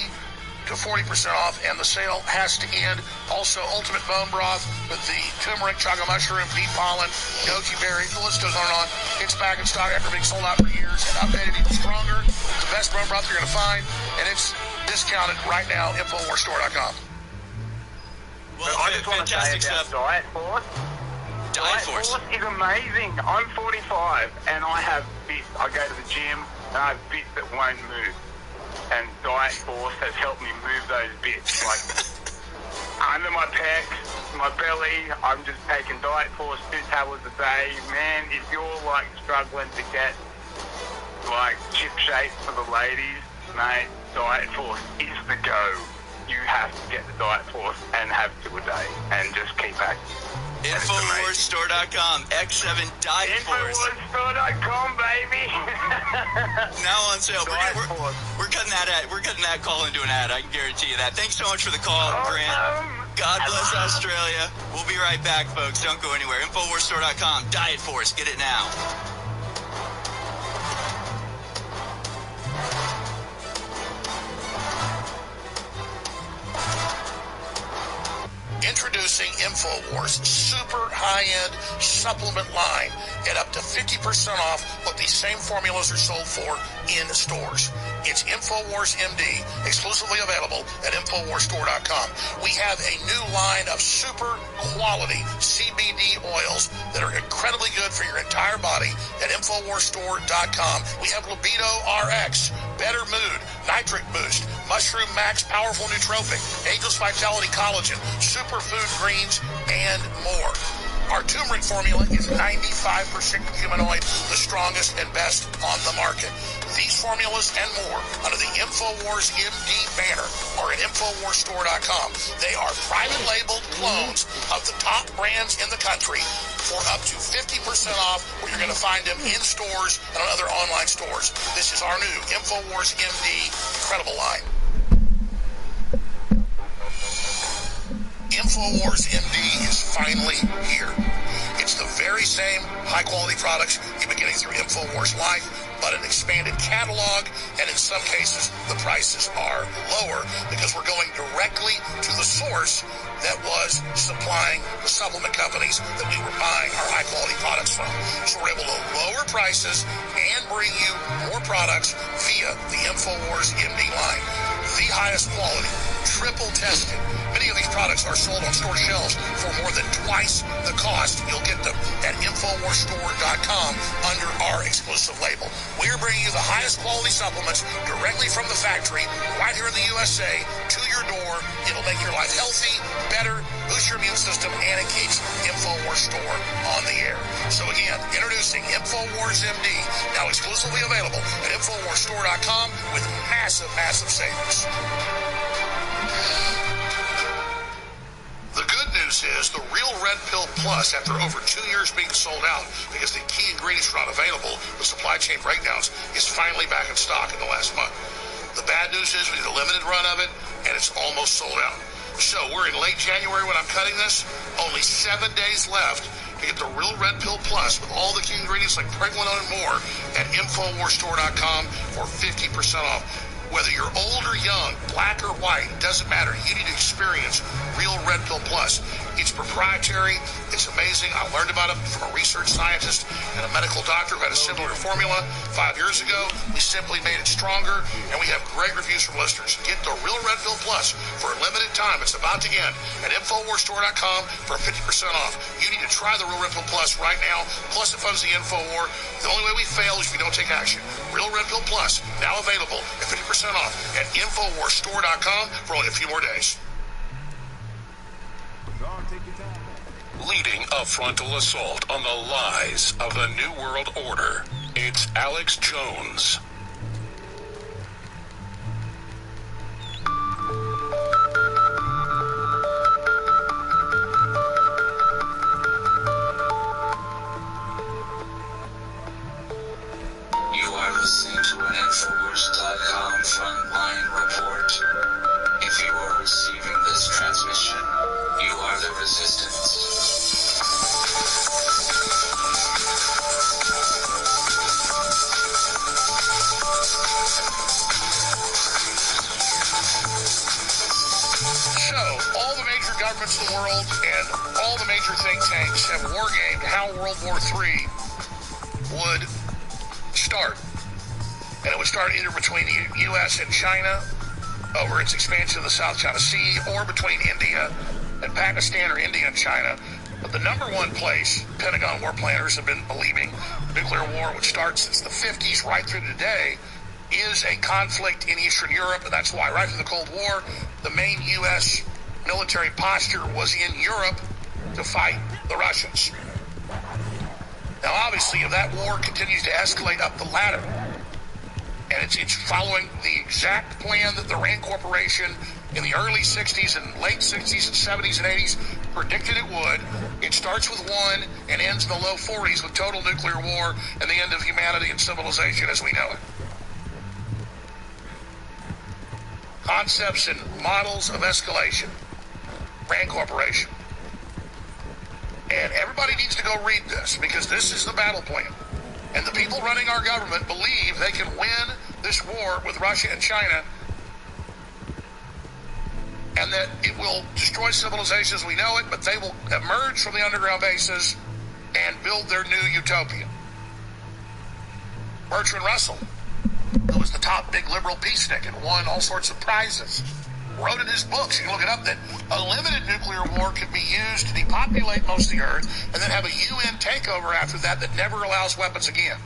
to 40% off, and the sale has to end. Also, Ultimate Bone Broth with the turmeric, chaga mushroom, pea pollen, goji berry. The list goes on and on. It's back in stock after being sold out for years and updated even stronger. It's the best bone broth you're going to find, and it's discounted right now. InfoWarsStore.com. Well, I just want to say about Diet Force. Diet Force is amazing. I'm 45 and I have bits. I go to the gym and I have bits that won't move. And Diet Force has helped me move those bits. Like under my pecs, my belly, I'm just taking Diet Force 2 tablets a day. Man, if you're like struggling to get like chip shape for the ladies, mate, Diet Force is the go. You have to get the Diet Force and have 2 a day and just keep active. InfoWarsStore.com, X7 Diet Force. InfoWarsStore.com, baby. Now on sale. We're cutting that call into an ad. I can guarantee you that. Thanks so much for the call, Grant. God bless Australia. We'll be right back, folks. Don't go anywhere. InfoWarsStore.com, Diet Force. Get it now. Introducing InfoWars super high-end supplement line at up to 50% off what these same formulas are sold for in stores. It's InfoWars MD, exclusively available at InfoWarsStore.com. We have a new line of super quality CBD oils that are incredibly good for your entire body at InfoWarsStore.com. We have Libido RX, Better Mood, Nitric Boost, Mushroom Max Powerful Nootropic, Ageless Vitality Collagen, Superfood Greens, and more. Our turmeric formula is 95% curcuminoid, the strongest and best on the market. These formulas, and more under the InfoWars MD banner or at InfoWarsStore.com. They are private labeled clones of the top brands in the country for up to 50% off, where you're going to find them in stores and on other online stores. This is our new InfoWars MD incredible line. InfoWars MD is finally here. It's the very same high-quality products you've been getting through InfoWars Life, but an expanded catalog, and in some cases, the prices are lower because we're going directly to the source that was supplying the supplement companies that we were buying our high-quality products from. So we're able to lower prices and bring you more products via the InfoWars MD line. The highest quality, triple tested. Many of these products are sold on store shelves for more than twice the cost. You'll get them at InfoWarsStore.com under our exclusive label. We're bringing you the highest quality supplements directly from the factory, right here in the USA, to your door. It'll make your life healthy, better, boost your immune system, and it keeps InfoWars Store on the air. So again, introducing InfoWars MD, now exclusively available at InfoWarsStore.com with massive, massive savings. The good news is the Real Red Pill Plus, after over 2 years being sold out because the key ingredients were not available with supply chain breakdowns, is finally back in stock in the last month. The bad news is we did a limited run of it, and it's almost sold out. So we're in late January when I'm cutting this. Only 7 days left to get the Real Red Pill Plus with all the key ingredients like pregnenolone and more at InfoWarsStore.com for 50% off. Whether you're old or young, black or white, it doesn't matter. You need to experience Real Red Pill Plus. It's proprietary. It's amazing. I learned about it from a research scientist and a medical doctor who had a similar formula 5 years ago. We simply made it stronger, and we have great reviews from listeners. Get the Real Red Pill Plus for a limited time. It's about to end at InfoWarsStore.com for 50% off. You need to try the Real Red Pill Plus right now. Plus, it funds the InfoWar. The only way we fail is if we don't take action. Real Red Pill Plus, now available at 50% off at InfoWarsStore.com for only a few more days. Leading a frontal assault on the lies of the New World Order, it's Alex Jones. You are listening to an Infowars.com frontline report. If you are receiving this transmission, you are the resistance. So, all the major governments in the world and all the major think tanks have wargamed how World War III would start. And it would start either between the U.S. and China over its expansion of the South China Sea, or between India and Pakistan, or India and China. But the number one place Pentagon war planners have been believing nuclear war would start since the 50s right through today is a conflict in Eastern Europe. And that's why right from the Cold War, the main U.S. military posture was in Europe to fight the Russians. Now, obviously, if that war continues to escalate up the ladder, and it's following the exact plan that the Rand Corporation in the early 60s and late 60s and 70s and 80s predicted it would. It starts with one and ends in the low 40s with total nuclear war and the end of humanity and civilization as we know it. Concepts and models of escalation. Rand Corporation. And everybody needs to go read this, because this is the battle plan. And the people running our government believe they can win this war with Russia and China, and that it will destroy civilization as we know it, but they will emerge from the underground bases and build their new utopia. Bertrand Russell, who was the top big liberal peacenik and won all sorts of prizes, wrote in his books, you can look it up, that a limited nuclear war could be used to depopulate most of the earth and then have a UN takeover after that that never allows weapons again.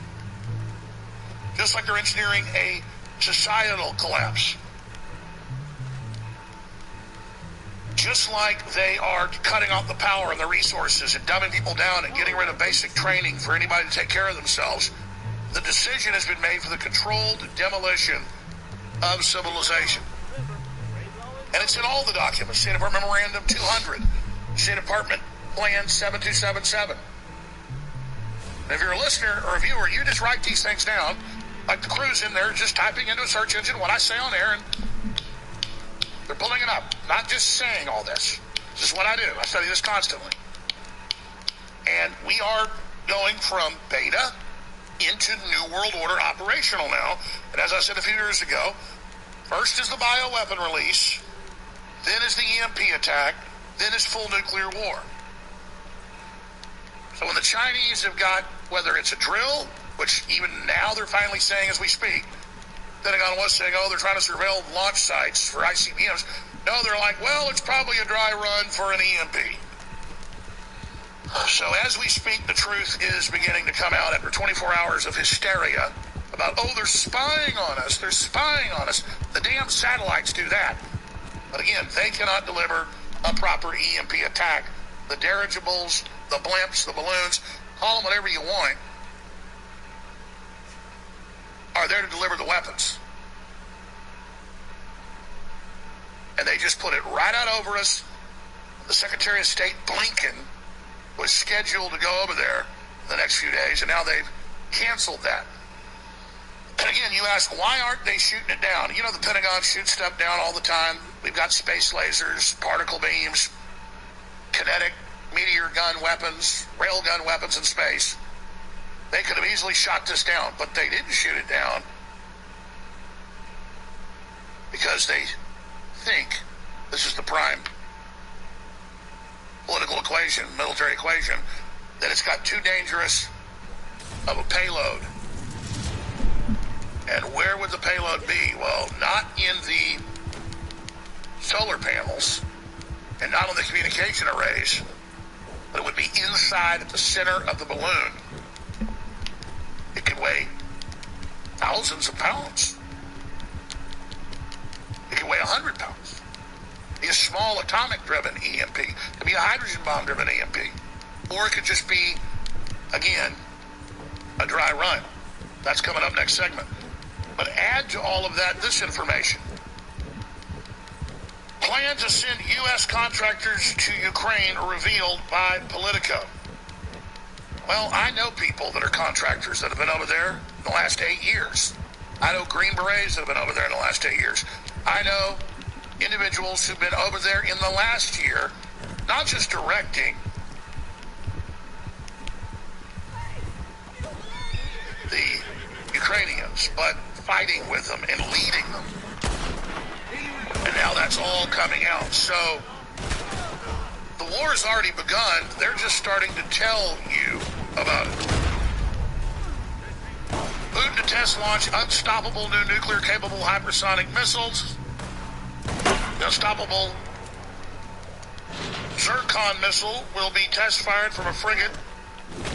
Just like they're engineering a societal collapse. Just like they are cutting off the power and the resources and dumbing people down and getting rid of basic training for anybody to take care of themselves, the decision has been made for the controlled demolition of civilization. And it's in all the documents. State Department Memorandum 200, State Department Plan 7277. And if you're a listener or a viewer, you just write these things down, like the crew's in there just typing into a search engine what I say on air, and they're pulling it up. Not just saying all this. This is what I do. I study this constantly. And we are going from beta into New World Order operational now. And as I said a few years ago, first is the bioweapon release, then is the EMP attack, then is full nuclear war. So when the Chinese have got, whether it's a drill, which even now they're finally saying as we speak, Pentagon was saying, oh, they're trying to surveil launch sites for ICBMs. No, they're like, well, it's probably a dry run for an EMP. So as we speak, the truth is beginning to come out after 24 hours of hysteria about, oh, they're spying on us. They're spying on us. The damn satellites do that. But again, they cannot deliver a proper EMP attack. The dirigibles, the blimps, the balloons, call them whatever you want, are there to deliver the weapons. And they just put it right out over us. The Secretary of State, Blinken, was scheduled to go over there the next few days, and now they've canceled that. And again, you ask, why aren't they shooting it down? You know, the Pentagon shoots stuff down all the time. We've got space lasers, particle beams, kinetic meteor gun weapons, railgun weapons in space. They could have easily shot this down, but they didn't shoot it down because they think this is the prime political equation, military equation, that it's got too dangerous of a payload. And where would the payload be? Well, not in the solar panels and not on the communication arrays, but it would be inside at the center of the balloon. It could weigh thousands of pounds. It could weigh 100 pounds. Be a small atomic-driven EMP. It could be a hydrogen bomb-driven EMP. Or it could just be, again, a dry run. That's coming up next segment. But add to all of that this information. Plan to send U.S. contractors to Ukraine revealed by Politico. Well, I know people that are contractors that have been over there in the last 8 years. I know Green Berets that have been over there in the last 8 years. I know individuals who've been over there in the last year, not just directing the Ukrainians, but fighting with them and leading them. And now that's all coming out. So the war has already begun. They're just starting to tell you about it. Putin to test launch unstoppable new nuclear-capable hypersonic missiles. The unstoppable Zircon missile will be test-fired from a frigate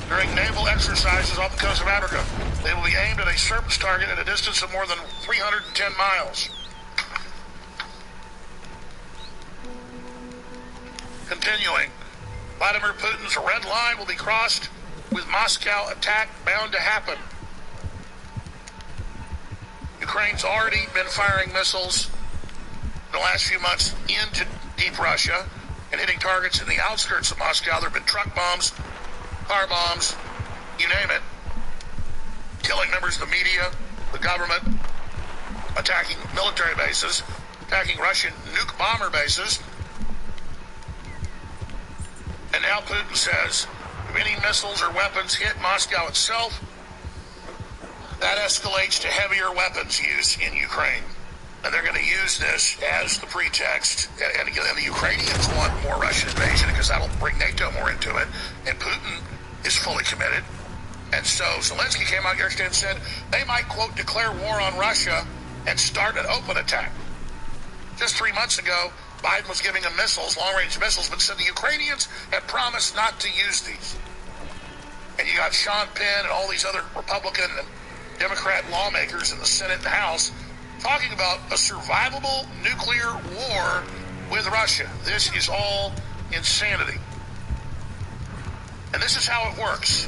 during naval exercises off the coast of Africa. They will be aimed at a surface target at a distance of more than 310 miles. Continuing, Vladimir Putin's red line will be crossed with Moscow attack bound to happen. Ukraine's already been firing missiles in the last few months into deep Russia and hitting targets in the outskirts of Moscow. There have been truck bombs, car bombs, you name it, killing members of the media, the government, attacking military bases, attacking Russian nuke bomber bases. And now Putin says, if any missiles or weapons hit Moscow itself, that escalates to heavier weapons use in Ukraine. And they're going to use this as the pretext. And the Ukrainians want more Russian invasion because that'll bring NATO more into it. And Putin is fully committed. And so Zelensky came out yesterday and said they might, quote, declare war on Russia and start an open attack. Just 3 months ago, Biden was giving them missiles, long-range missiles, but said the Ukrainians had promised not to use these. And you got Sean Penn and all these other Republican and Democrat lawmakers in the Senate and the House talking about a survivable nuclear war with Russia. This is all insanity. And this is how it works.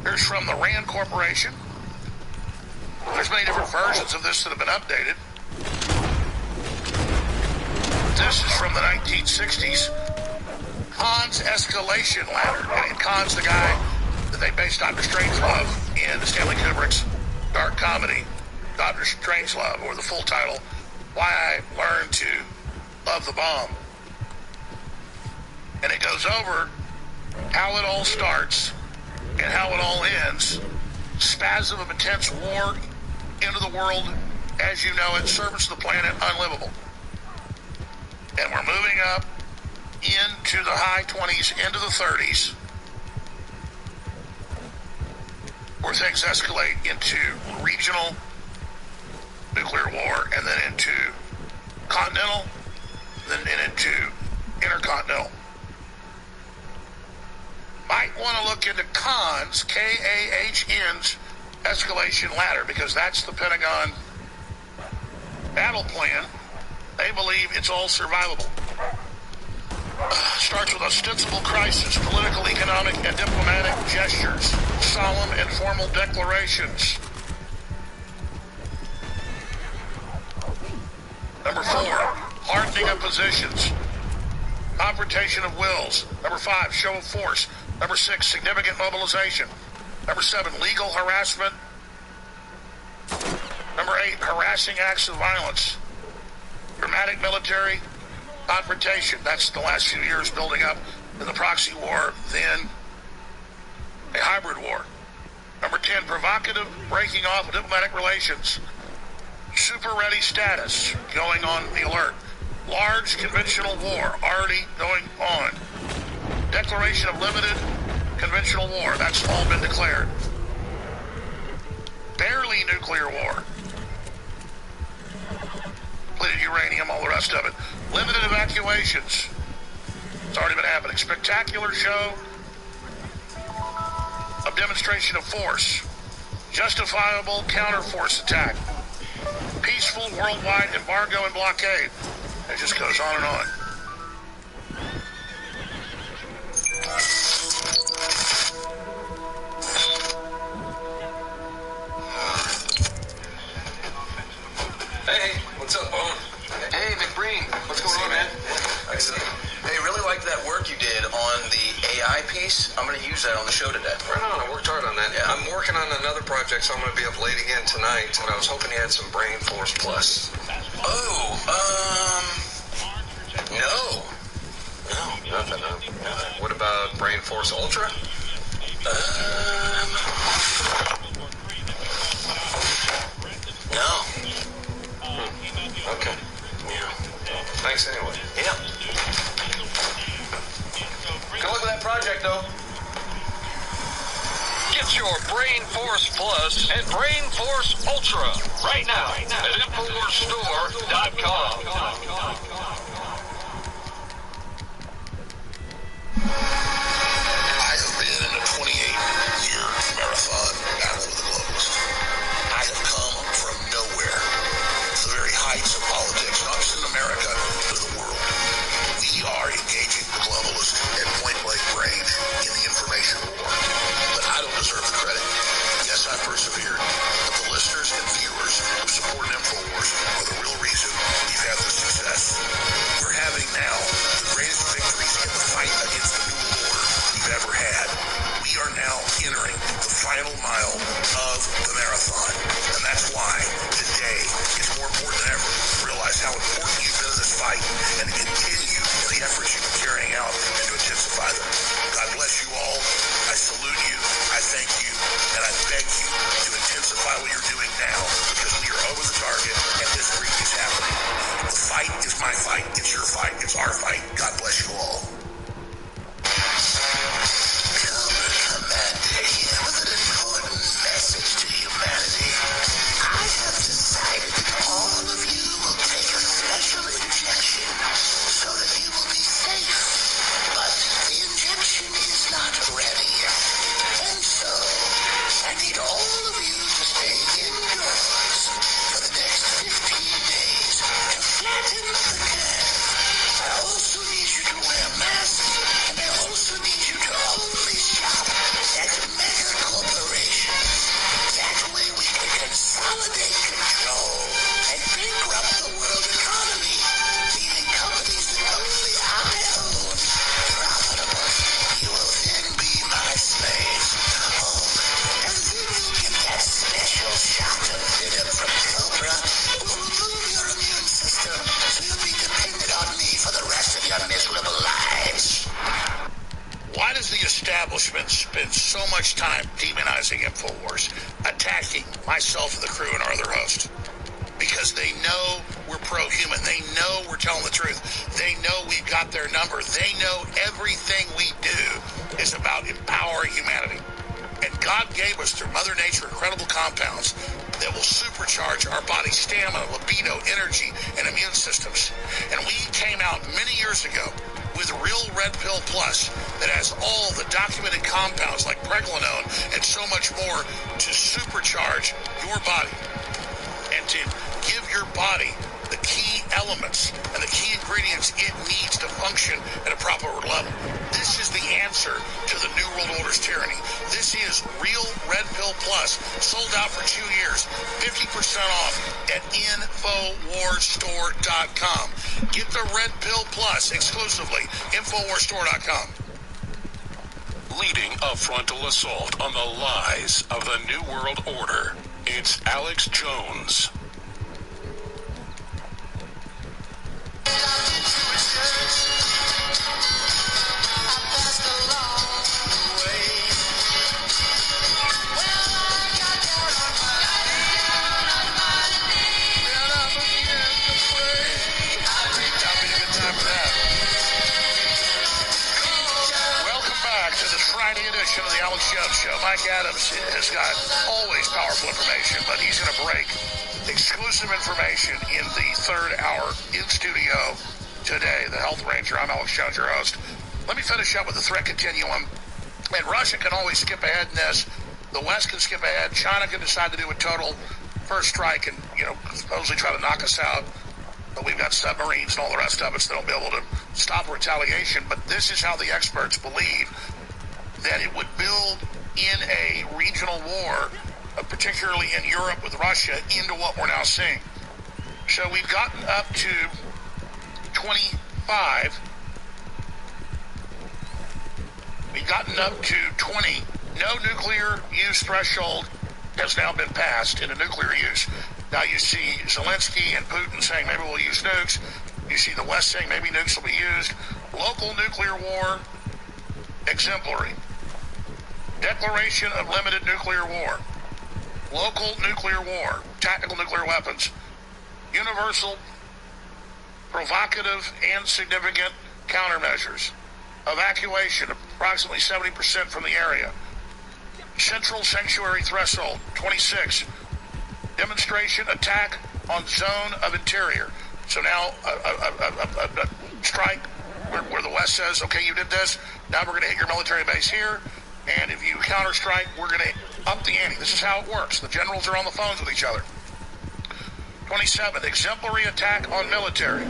Here's from the RAND Corporation. There's many different versions of this that have been updated. This is from the 1960s. Khan's escalation ladder. And Khan's the guy that they based Dr. Strangelove in Stanley Kubrick's dark comedy, Dr. Strangelove, or the full title, Why I Learned to Love the Bomb. And it goes over how it all starts and how it all ends. Spasm of intense war into the world as you know it, service of the planet unlivable. And we're moving up into the high 20s, into the 30s, where things escalate into regional nuclear war, and then into continental, then into intercontinental. Might want to look into Khan's, K-A-H-N's, escalation ladder, because that's the Pentagon battle plan. They believe it's all survivable. Starts with ostensible crisis, political, economic, and diplomatic gestures, solemn and formal declarations. Number 4, hardening of positions, confrontation of wills. Number 5, show of force. Number 6, significant mobilization. Number 7, legal harassment. Number 8, harassing acts of violence. Dramatic military confrontation. That's the last few years building up in the proxy war, then a hybrid war. Number 10, provocative breaking off of diplomatic relations. Super ready status, going on the alert. Large conventional war, already going on. Declaration of limited conventional war, that's all been declared. Barely nuclear war. Depleted uranium, all the rest of it. Limited evacuations. It's already been happening. Spectacular show of demonstration of force. Justifiable counter-force attack. Peaceful worldwide embargo and blockade. It just goes on and on. Hey, what's up, Bone? Hey, McBreen. What's going on, man? Hey, really liked that work you did on the AI piece. I'm going to use that on the show today. Right on. I worked hard on that. Yeah. I'm working on another project, so I'm going to be up late again tonight, and I was hoping you had some Brain Force Plus. Oh, no. No, nothing. What about Brain Force Ultra? No. Okay. Yeah. Thanks anyway. Yeah. Good luck with that project, though. Get your Brain Force Plus and Brain Force Ultra right now at InfoWarsStore.com. I have been in a 28-year marathon battle with the globalists. I have come from nowhere to the very heights of politics, not just in America, but the world. We are engaging the globalists at point-blank range in the information war. But I don't deserve the credit. Yes, I persevered, but the listeners and viewers who support InfoWars are the real reason we've had this success. We're having now the greatest victories in the fight against the New World Order we've ever had. We are now entering the final mile of the marathon. And that's why today it's more important than ever to realize how important you've been in this fight and to continue the efforts you've been carrying out and to intensify them. God bless you all. I salute you. I thank you. And I beg you to intensify what you're doing now, because we are over the target and this streak is happening. The fight is my fight. It's your fight. It's our fight. God bless you all. Message to humanity. I have decided that all of you will take a special injection so that you will be safe. But the injection is not ready. And so, I need all of you to stay indoors for the next 15 days to flatten the curve. I also need you to wear masks, and I also need you to hold so much time demonizing InfoWars, attacking myself and the crew and our other host. Because they know we're pro-human. They know we're telling the truth. They know we've got their number. They know everything we do is about empowering humanity. And God gave us, through Mother Nature, incredible compounds that will supercharge our body's stamina, libido, energy, and immune systems. And we came out many years ago with Real Red Pill Plus that has all the documented compounds like pregnenolone and so much more to supercharge your body and to give your body the key elements and the key ingredients it needs to function at a proper level. This is the answer to the New World Order's tyranny. This is Real Red Pill Plus, sold out for 2 years, 50% off at InfoWarsStore.com. Get the Red Pill Plus exclusively, InfoWarsStore.com. Leading a frontal assault on the lies of the New World Order, it's Alex Jones. Friday edition of the Alex Jones Show. Mike Adams has got always powerful information, but he's going to break exclusive information in the third hour in studio today. The Health Ranger. I'm Alex Jones, your host. Let me finish up with the threat continuum. And Russia can always skip ahead in this. The West can skip ahead. China can decide to do a total first strike and, supposedly try to knock us out. But we've got submarines and all the rest of us that'll be able to stop retaliation. But this is how the experts believe that it would build in a regional war, particularly in Europe with Russia, into what we're now seeing. So we've gotten up to 25. We've gotten up to 20. No nuclear use threshold has now been passed into nuclear use. Now you see Zelensky and Putin saying maybe we'll use nukes. You see the West saying maybe nukes will be used. Local nuclear war, exemplary. Declaration of limited nuclear war. Local nuclear war. Tactical nuclear weapons. Universal, provocative, and significant countermeasures. Evacuation, approximately 70% from the area. Central sanctuary threshold, 26. Demonstration attack on zone of interior. So now a strike where the West says, okay, you did this, now we're going to hit your military base here. And if you counter-strike, we're going to up the ante. This is how it works. The generals are on the phones with each other. 27, exemplary attack on military.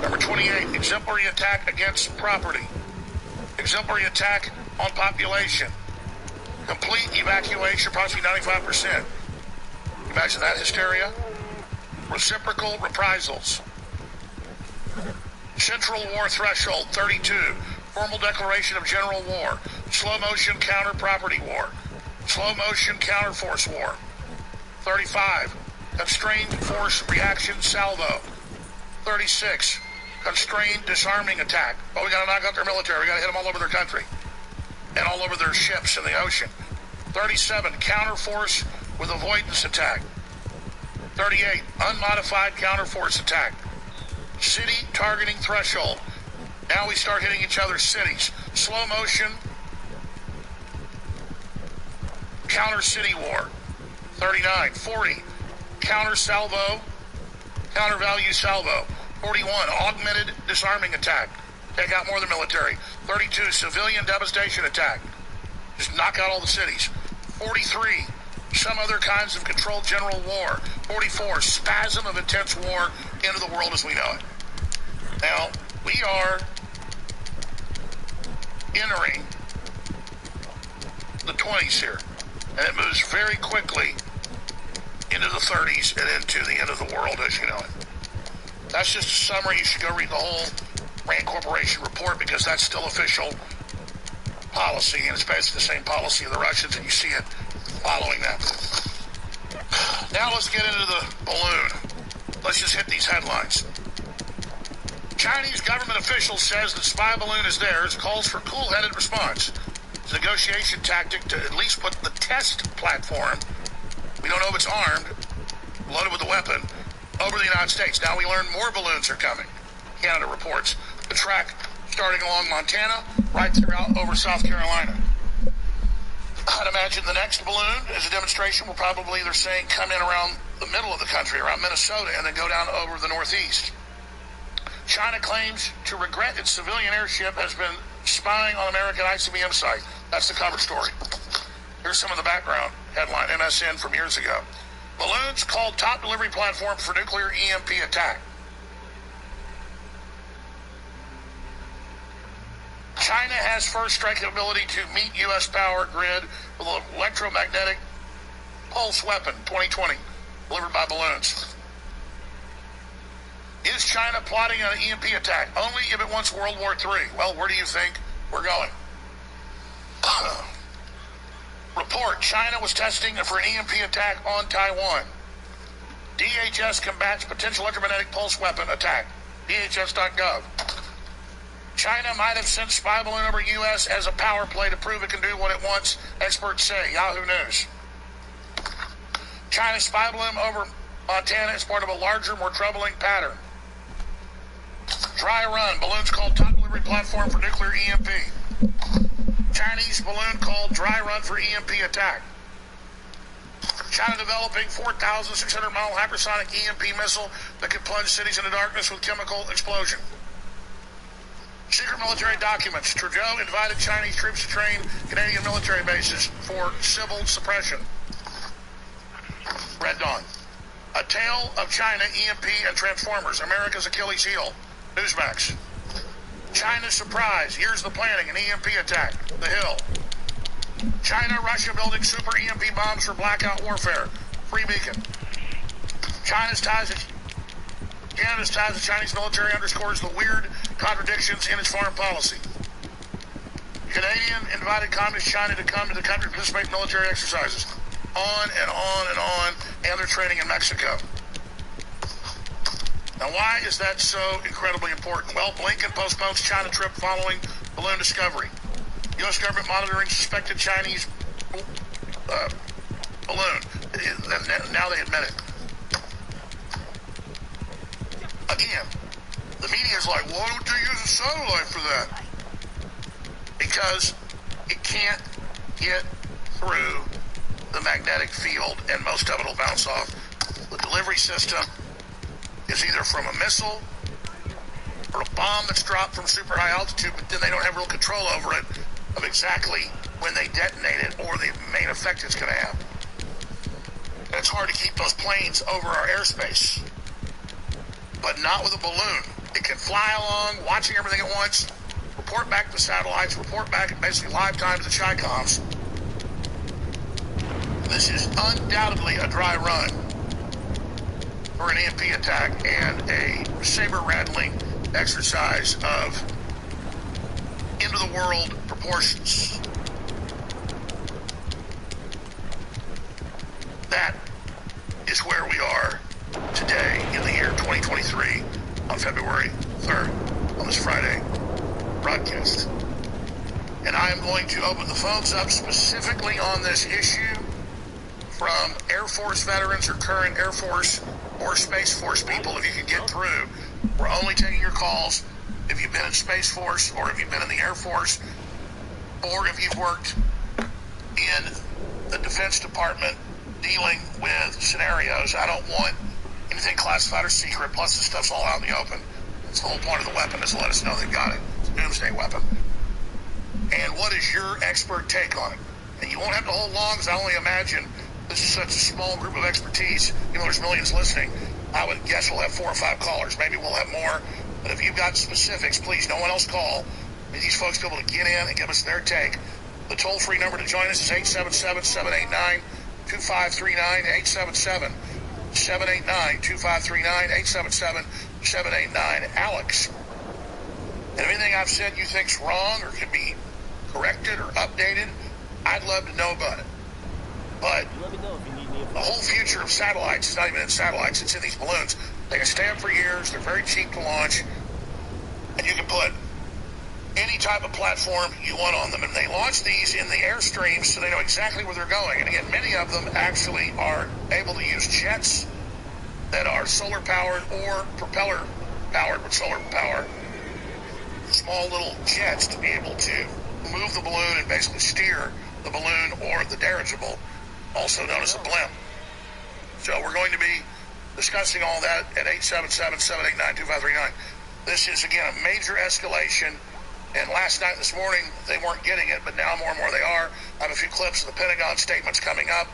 Number 28, exemplary attack against property. Exemplary attack on population. Complete evacuation, approximately 95%. Imagine that hysteria. Reciprocal reprisals. Central war threshold, 32. Formal declaration of general war. Slow motion counter property war. Slow motion counter force war. 35. Constrained force reaction salvo. 36. Constrained disarming attack. Oh, we got to knock out their military. We got to hit them all over their country. And all over their ships in the ocean. 37. Counter force with avoidance attack. 38. Unmodified counter force attack. City targeting threshold. Now we start hitting each other's cities. Slow motion counter city war. 39. 40. Counter salvo. Counter value salvo. 41. Augmented disarming attack. Take out more of the military. 32. Civilian devastation attack. Just knock out all the cities. 43. Some other kinds of controlled general war. 44. Spasm of intense war into the world as we know it. Now, we are entering the 20s here. And it moves very quickly into the 30s and into the end of the world as you know it. That's just a summary. You should go read the whole Rand Corporation report because that's still official policy, and it's basically the same policy of the Russians, and you see it following that. Now let's get into the balloon. Let's just hit these headlines. Chinese government official says the spy balloon is theirs, calls for cool-headed response. It's a negotiation tactic to at least put the test platform, we don't know if it's armed, loaded with a weapon, over the United States. Now we learn more balloons are coming. Canada reports. The track starting along Montana, right throughout over South Carolina. I'd imagine the next balloon as a demonstration will probably, they're saying, come in around the middle of the country, around Minnesota, and then go down over the northeast. China claims to regret its civilian airship has been spying on American ICBM site. That's the cover story. Here's some of the background headline, MSN from years ago. Balloons called top delivery platform for nuclear EMP attack. China has first strike ability to meet U.S. power grid with an electromagnetic pulse weapon, 2020, delivered by balloons. Is China plotting an EMP attack only if it wants World War III? Well, where do you think we're going? Report, China was testing for an EMP attack on Taiwan. DHS combats potential electromagnetic pulse weapon attack. DHS.gov. China might have sent spy balloon over U.S. as a power play to prove it can do what it wants, experts say. Yahoo News. China spy balloon over Montana is part of a larger, more troubling pattern. Dry run. Balloons called top delivery platform for nuclear EMP. Chinese balloon called dry run for EMP attack. China developing 4,600-mile hypersonic EMP missile that could plunge cities into darkness with chemical explosion. Secret military documents. Trudeau invited Chinese troops to train Canadian military bases for civil suppression. Red Dawn. A tale of China, EMP, and Transformers. America's Achilles heel. Newsmax. China's surprise. Here's the planning. An EMP attack. The Hill. China, Russia building super EMP bombs for blackout warfare. Free Beacon. Canada's ties to Chinese military underscores the weird contradictions in its foreign policy. Canadian invited Communist China to come to the country to participate in military exercises. On and on and on, and they're training in Mexico. Now, why is that so incredibly important? Well, Blinken postpones China trip following balloon discovery. U.S. government monitoring suspected Chinese balloon. Now they admit it. Again, the media is like, why don't they use a satellite for that? Because it can't get through the magnetic field, and most of it will bounce off. The delivery system is either from a missile or a bomb that's dropped from super high altitude, but then they don't have real control over it of exactly when they detonate it or the main effect it's going to have. And it's hard to keep those planes over our airspace, but not with a balloon. It can fly along, watching everything at once, report back to the satellites, report back at basically live time to the Chi-Coms. This is undoubtedly a dry run for an EMP attack and a saber-rattling exercise of end-of-the-world proportions. That is where we are today in the year 2023 on February 3rd on this Friday broadcast. And I am going to open the phones up specifically on this issue from Air Force veterans or current Air Force or Space Force people. If you can get through, we're only taking your calls if you've been in Space Force or if you've been in the Air Force or if you've worked in the Defense Department dealing with scenarios. I don't want anything classified or secret, plus the stuff's all out in the open. It's the whole point of the weapon is to let us know they've got it. It's a doomsday weapon. And what is your expert take on it? And you won't have to hold long, because I only imagine this is such a small group of expertise. You know, there's millions listening. I would guess we'll have 4 or 5 callers. Maybe we'll have more. But if you've got specifics, please, no one else call. These folks be able to get in and give us their take. The toll-free number to join us is 877-789-2539, 877-789-2539, 877-789. Alex, and if anything I've said you think's wrong or can be corrected or updated, I'd love to know about it. But the whole future of satellites is not even in satellites, it's in these balloons. They can stay up for years, they're very cheap to launch, and you can put any any type of platform you want on them. And they launch these in the airstreams so they know exactly where they're going. And again, many of them actually are able to use jets that are solar powered or propeller powered with solar power. Small little jets to be able to move the balloon and basically steer the balloon or the dirigible, also known as a blimp. So we're going to be discussing all that at 877-789-2539. This is, again, a major escalation. And last night and this morning, they weren't getting it, but now more and more they are. I have a few clips of the Pentagon statements coming up.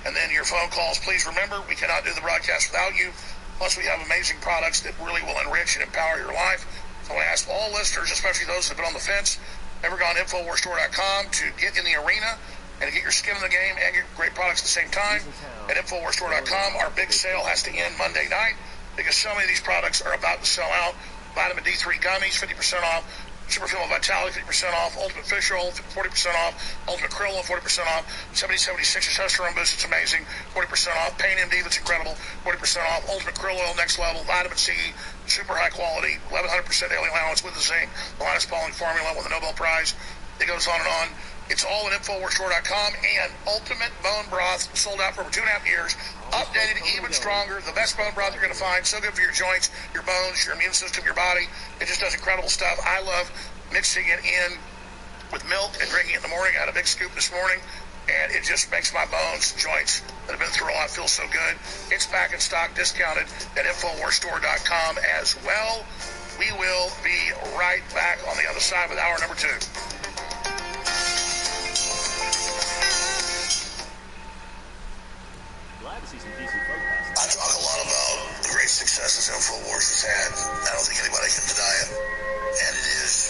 And then your phone calls. Please remember, we cannot do the broadcast without you. Plus, we have amazing products that really will enrich and empower your life. So I ask all listeners, especially those that have been on the fence, ever gone to InfoWarsStore.com to get in the arena and to get your skin in the game and get great products at the same time. At InfoWarsStore.com, our big sale has to end Monday night because so many of these products are about to sell out. Vitamin D3 gummies, 50% off. Super Fuel Vitality, 50% off. Ultimate Fish Oil, 40% off. Ultimate Krill Oil, 40% off. 7076 Testosterone Boost, it's amazing, 40% off. Pain MD, that's incredible, 40% off. Ultimate Krill Oil, next level. Vitamin C, super high quality, 1100% daily allowance with the zinc. The Linus Pauling formula with the Nobel Prize. It goes on and on. It's all at InfoWarsStore.com. And Ultimate Bone Broth, sold out for over 2.5 years. Updated, even stronger. The best bone broth you're going to find. So good for your joints, your bones, your immune system, your body. It just does incredible stuff. I love mixing it in with milk and drinking it in the morning. I had a big scoop this morning, and it just makes my bones, joints that have been through a lot feel so good. It's back in stock, discounted at InfoWarsStore.com as well. We will be right back on the other side with hour number 2. I talk a lot about the great successes InfoWars has had. I don't think anybody can deny it. And it is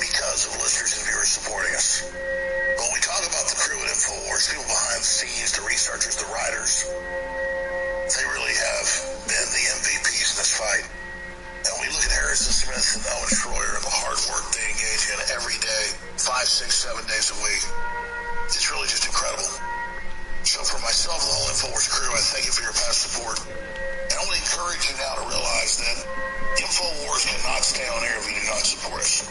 because of listeners and viewers supporting us. When we talk about the crew at InfoWars, people behind the scenes, the researchers, the writers, they really have been the MVPs in this fight. And we look at Harrison Smith and Owen Schroyer and the hard work they engage in every day, 5, 6, 7 days a week. It's really just incredible. So for myself and the whole InfoWars crew, I thank you for your past support. And I want to encourage you now to realize that InfoWars cannot stay on air if you do not support us.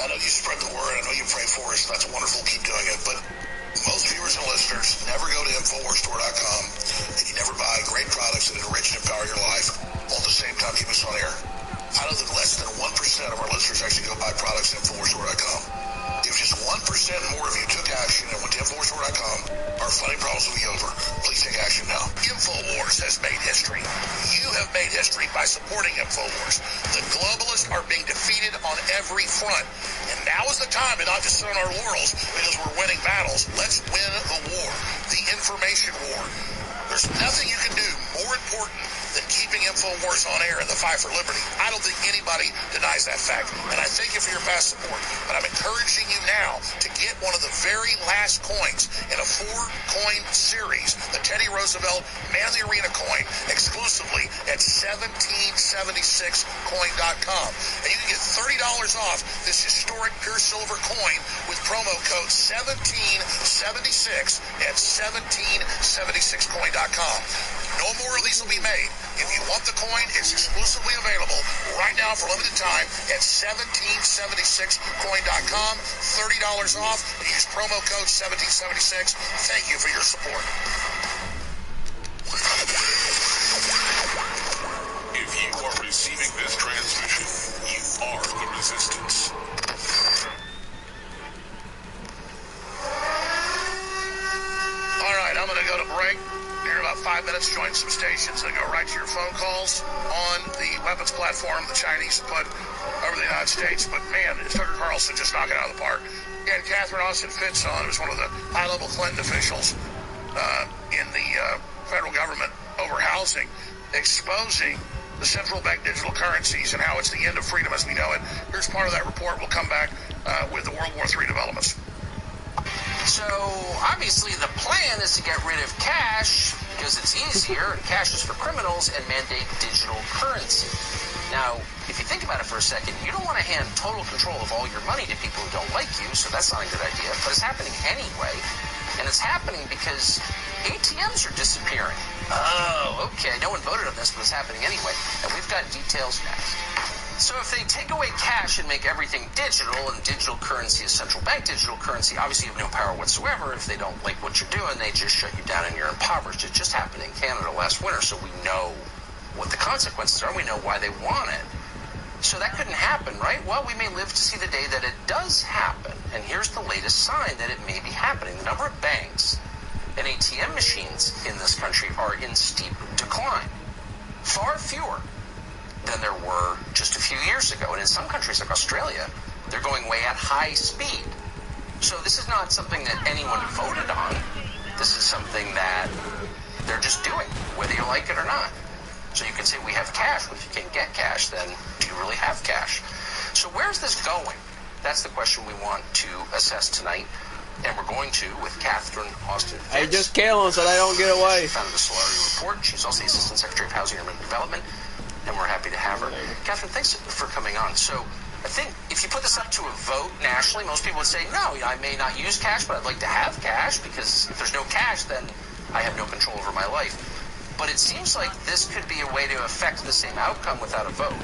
I know you spread the word. I know you pray for us. That's wonderful. Keep doing it. But most viewers and listeners never go to InfoWarsStore.com, and you never buy great products that enrich and empower your life while at the same time keep us on air. I know that less than 1% of our listeners actually go buy products at InfoWarsStore.com. If just 1% more of you took action and went to InfoWarsStore.com, our funding problems will be over. Please take action now. InfoWars has made history. You have made history by supporting InfoWars. The globalists are being defeated on every front. And now is the time to not just sit on our laurels because we're winning battles. Let's win the war, the information war. There's nothing you can do more important than keeping InfoWars on air in the fight for liberty. I don't think anybody denies that fact. And I thank you for your past support. But I'm encouraging you now to get one of the very last coins in a 4-coin series, the Teddy Roosevelt Man of the Arena coin, exclusively at 1776coin.com. And you can get $30 off this historic pure silver coin with promo code 1776 at 1776coin.com. No more of these will be made. If you want the coin, it's exclusively available right now for limited time at 1776coin.com. $30 off. And use promo code 1776. Thank you for your support. If you are receiving this transmission, you are the resistance. All right, I'm going to go to break. Here in about 5 minutes, join some stations and go right to your phone calls on the weapons platform the Chinese put over the United States. But man, it's Tucker Carlson just knocking it out of the park. And Catherine Austin Fitson, who's one of the high-level Clinton officials in the federal government over housing, exposing the central bank digital currencies and how it's the end of freedom as we know it. Here's part of that report. We'll come back with the World War III developments. So, obviously, the plan is to get rid of cash because it's easier, and cash is for criminals, and mandate digital currency. Now, if you think about it for a second, you don't want to hand total control of all your money to people who don't like you, so that's not a good idea, but it's happening anyway, and it's happening because ATMs are disappearing. Oh, okay, no one voted on this, but it's happening anyway, and we've got details next. So if they take away cash and make everything digital, and digital currency is central bank digital currency, obviously you have no power whatsoever. If they don't like what you're doing, they just shut you down and you're impoverished. It just happened in Canada last winter, so we know what the consequences are. We know why they want it. So that couldn't happen, right? Well, we may live to see the day that it does happen. And here's the latest sign that it may be happening. The number of banks and ATM machines in this country are in steep decline. Far fewer than there were just a few years ago. And in some countries like Australia, they're going way at high speed. So this is not something that anyone voted on. This is something that they're just doing, whether you like it or not. So you can say we have cash, but if you can't get cash, then do you really have cash? So where's this going? That's the question we want to assess tonight. And we're going to with Catherine Austin Fitz. Hey, just kill him so they don't get away. Founded the Solari Report. She's also the Assistant Secretary of Housing and Urban Development, and we're happy to have her. Catherine, thanks for coming on. So I think if you put this up to a vote nationally, most people would say, no, I may not use cash, but I'd like to have cash, because if there's no cash, then I have no control over my life. But it seems like this could be a way to affect the same outcome without a vote.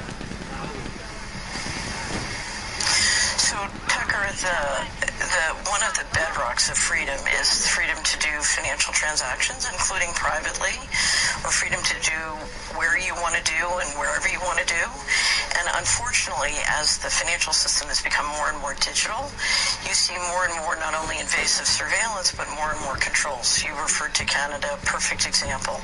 So, Tucker, one of the bedrocks of freedom is freedom to do financial transactions, including privately, or freedom to do where you want to do and wherever you want to do. And unfortunately, as the financial system has become more and more digital, you see more and more not only invasive surveillance, but more and more controls. You referred to Canada, perfect example.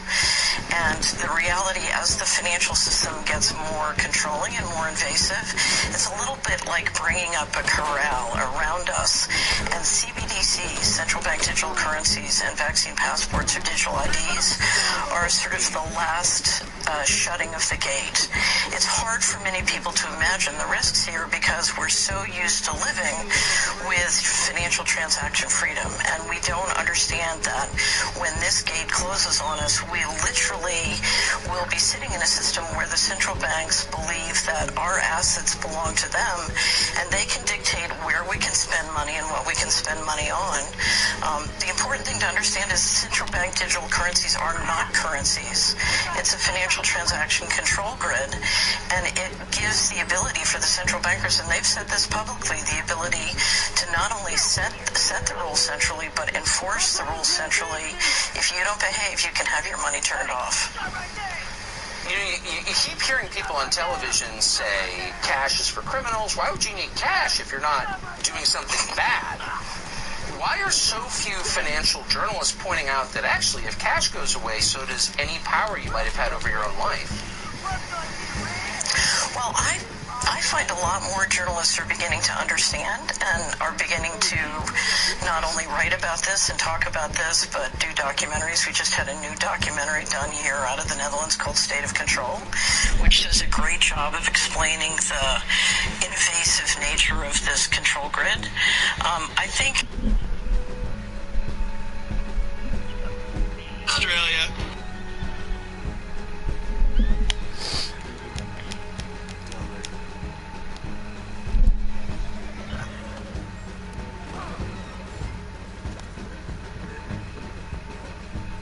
And the reality, as the financial system gets more controlling and more invasive, it's a little bit like bringing up a corral around us. And CBDCs, central bank digital currencies, and vaccine passports or digital IDs are sort of the last shutting of the gate. It's hard for many people to imagine the risks here because we're so used to living with financial transaction freedom, and we don't understand that when this gate closes on us, we literally will be sitting in a system where the central banks believe that our assets belong to them, and they can dictate where we can spend money and what we can spend money on. The important thing to understand is central bank digital currencies are not currencies. It's a financial transaction control grid, and it gives the ability for the central bankers, and they've said this publicly, the ability to not only set the rules centrally, but enforce the rules centrally. If you don't behave, you can have your money turned off. You keep hearing people on television say cash is for criminals. Why would you need cash if you're not doing something bad? Why are so few financial journalists pointing out that actually if cash goes away, so does any power you might have had over your own life? Well, I find a lot more journalists are beginning to understand and are beginning to not only write about this and talk about this, but do documentaries. We just had a new documentary done here out of the Netherlands called State of Control, which does a great job of explaining the invasive nature of this control grid. I think Australia.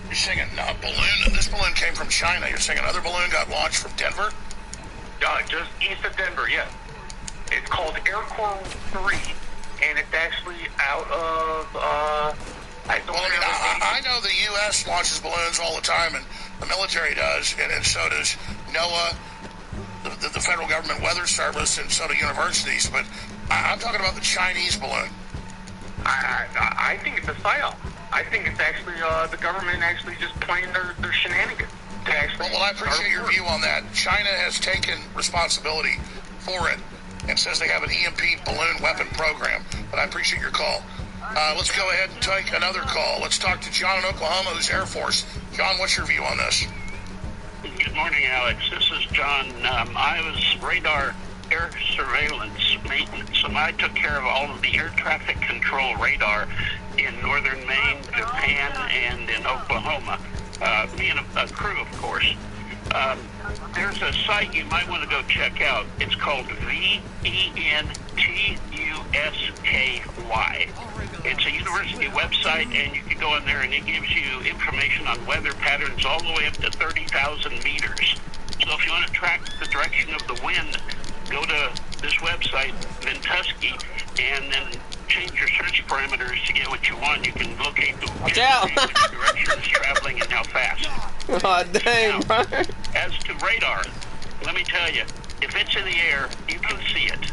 You're saying a balloon? This balloon came from China. You're saying another balloon got launched from Denver? Just east of Denver, yeah. It's called Air Corps 3, and it's actually out of, I know the U.S. launches balloons all the time, and the military does, and so does NOAA, the federal government weather service, and so do universities. But I'm talking about the Chinese balloon. I think it's a psyop. I think it's actually the government actually just playing their shenanigans. Well, I appreciate your view on that. China has taken responsibility for it and says they have an EMP balloon weapon program. But I appreciate your call. Let's go ahead and take another call. Let's talk to John in Oklahoma, who's Air Force. John, what's your view on this? Good morning, Alex. This is John. I was radar air surveillance maintenance, so I took care of all of the air traffic control radar in northern Maine, Japan, and in Oklahoma. Me and a crew, of course. There's a site you might want to go check out. It's called VENTUSKY. It's a university website, and you can go in there, and it gives you information on weather patterns all the way up to 30,000 meters. So if you want to track the direction of the wind go to this website, Ventusky, and then change your search parameters to get what you want. You can locate the direction it's traveling and how fast. Oh, dang, bro. As to radar, let me tell you, if it's in the air, you can see it.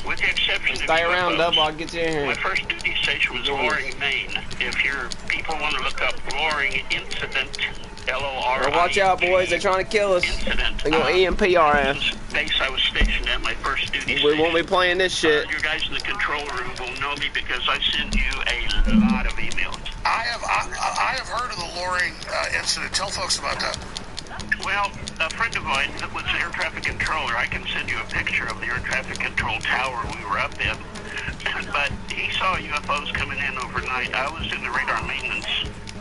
With the exception of Stay UFOs, around, Double. I'll get you in here. my first duty station was Loring, Maine. If your people want to look up Loring Incident, L-O-R-I. Well, watch out, boys. They're trying to kill us. They're going to EMP our ass. Base I was stationed at, my first duty We won't be playing this shit. You guys in the control room will know me because I send you a lot of emails. I have heard of the Loring incident. Tell folks about that. Well, a friend of mine that was an air traffic controller, I can send you a picture of the air traffic control tower we were up in. But he saw UFOs coming in overnight. I was in the radar maintenance,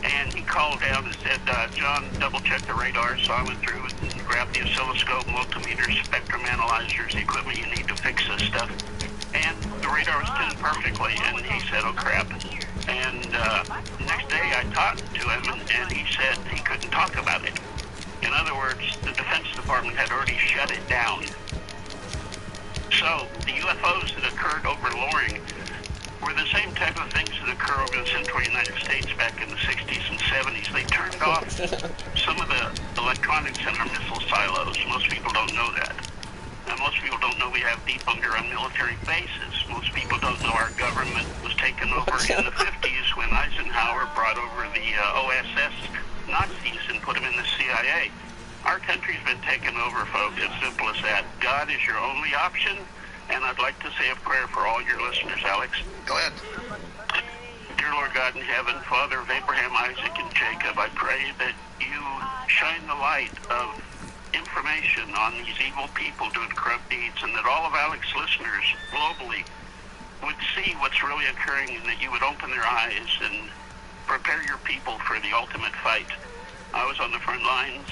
and he called down and said, John, double-check the radar. So I went through and grabbed the oscilloscope, multimeters, spectrum analyzers, the equipment you need to fix this stuff. And the radar was tuned perfectly, and he said, oh, crap. And the next day I talked to him, and he said he couldn't talk about it. In other words, the Defense Department had already shut it down. So the UFOs that occurred over Loring were the same type of things that occur over the central United States back in the 60s and 70s. They turned off some of the electronics in our missile silos. Most people don't know that. And most people don't know we have deep underground military bases. Most people don't know our government was taken over in the 50s when Eisenhower brought over the OSS Nazis and put them in the CIA. Our country's been taken over, folks. It's simple as that. God is your only option, and I'd like to say a prayer for all your listeners, Alex. Go ahead. Dear Lord God in heaven, Father of Abraham, Isaac, and Jacob, I pray that you shine the light of information on these evil people doing corrupt deeds, and that all of Alex's listeners globally would see what's really occurring, and that you would open their eyes and prepare your people for the ultimate fight. I was on the front lines,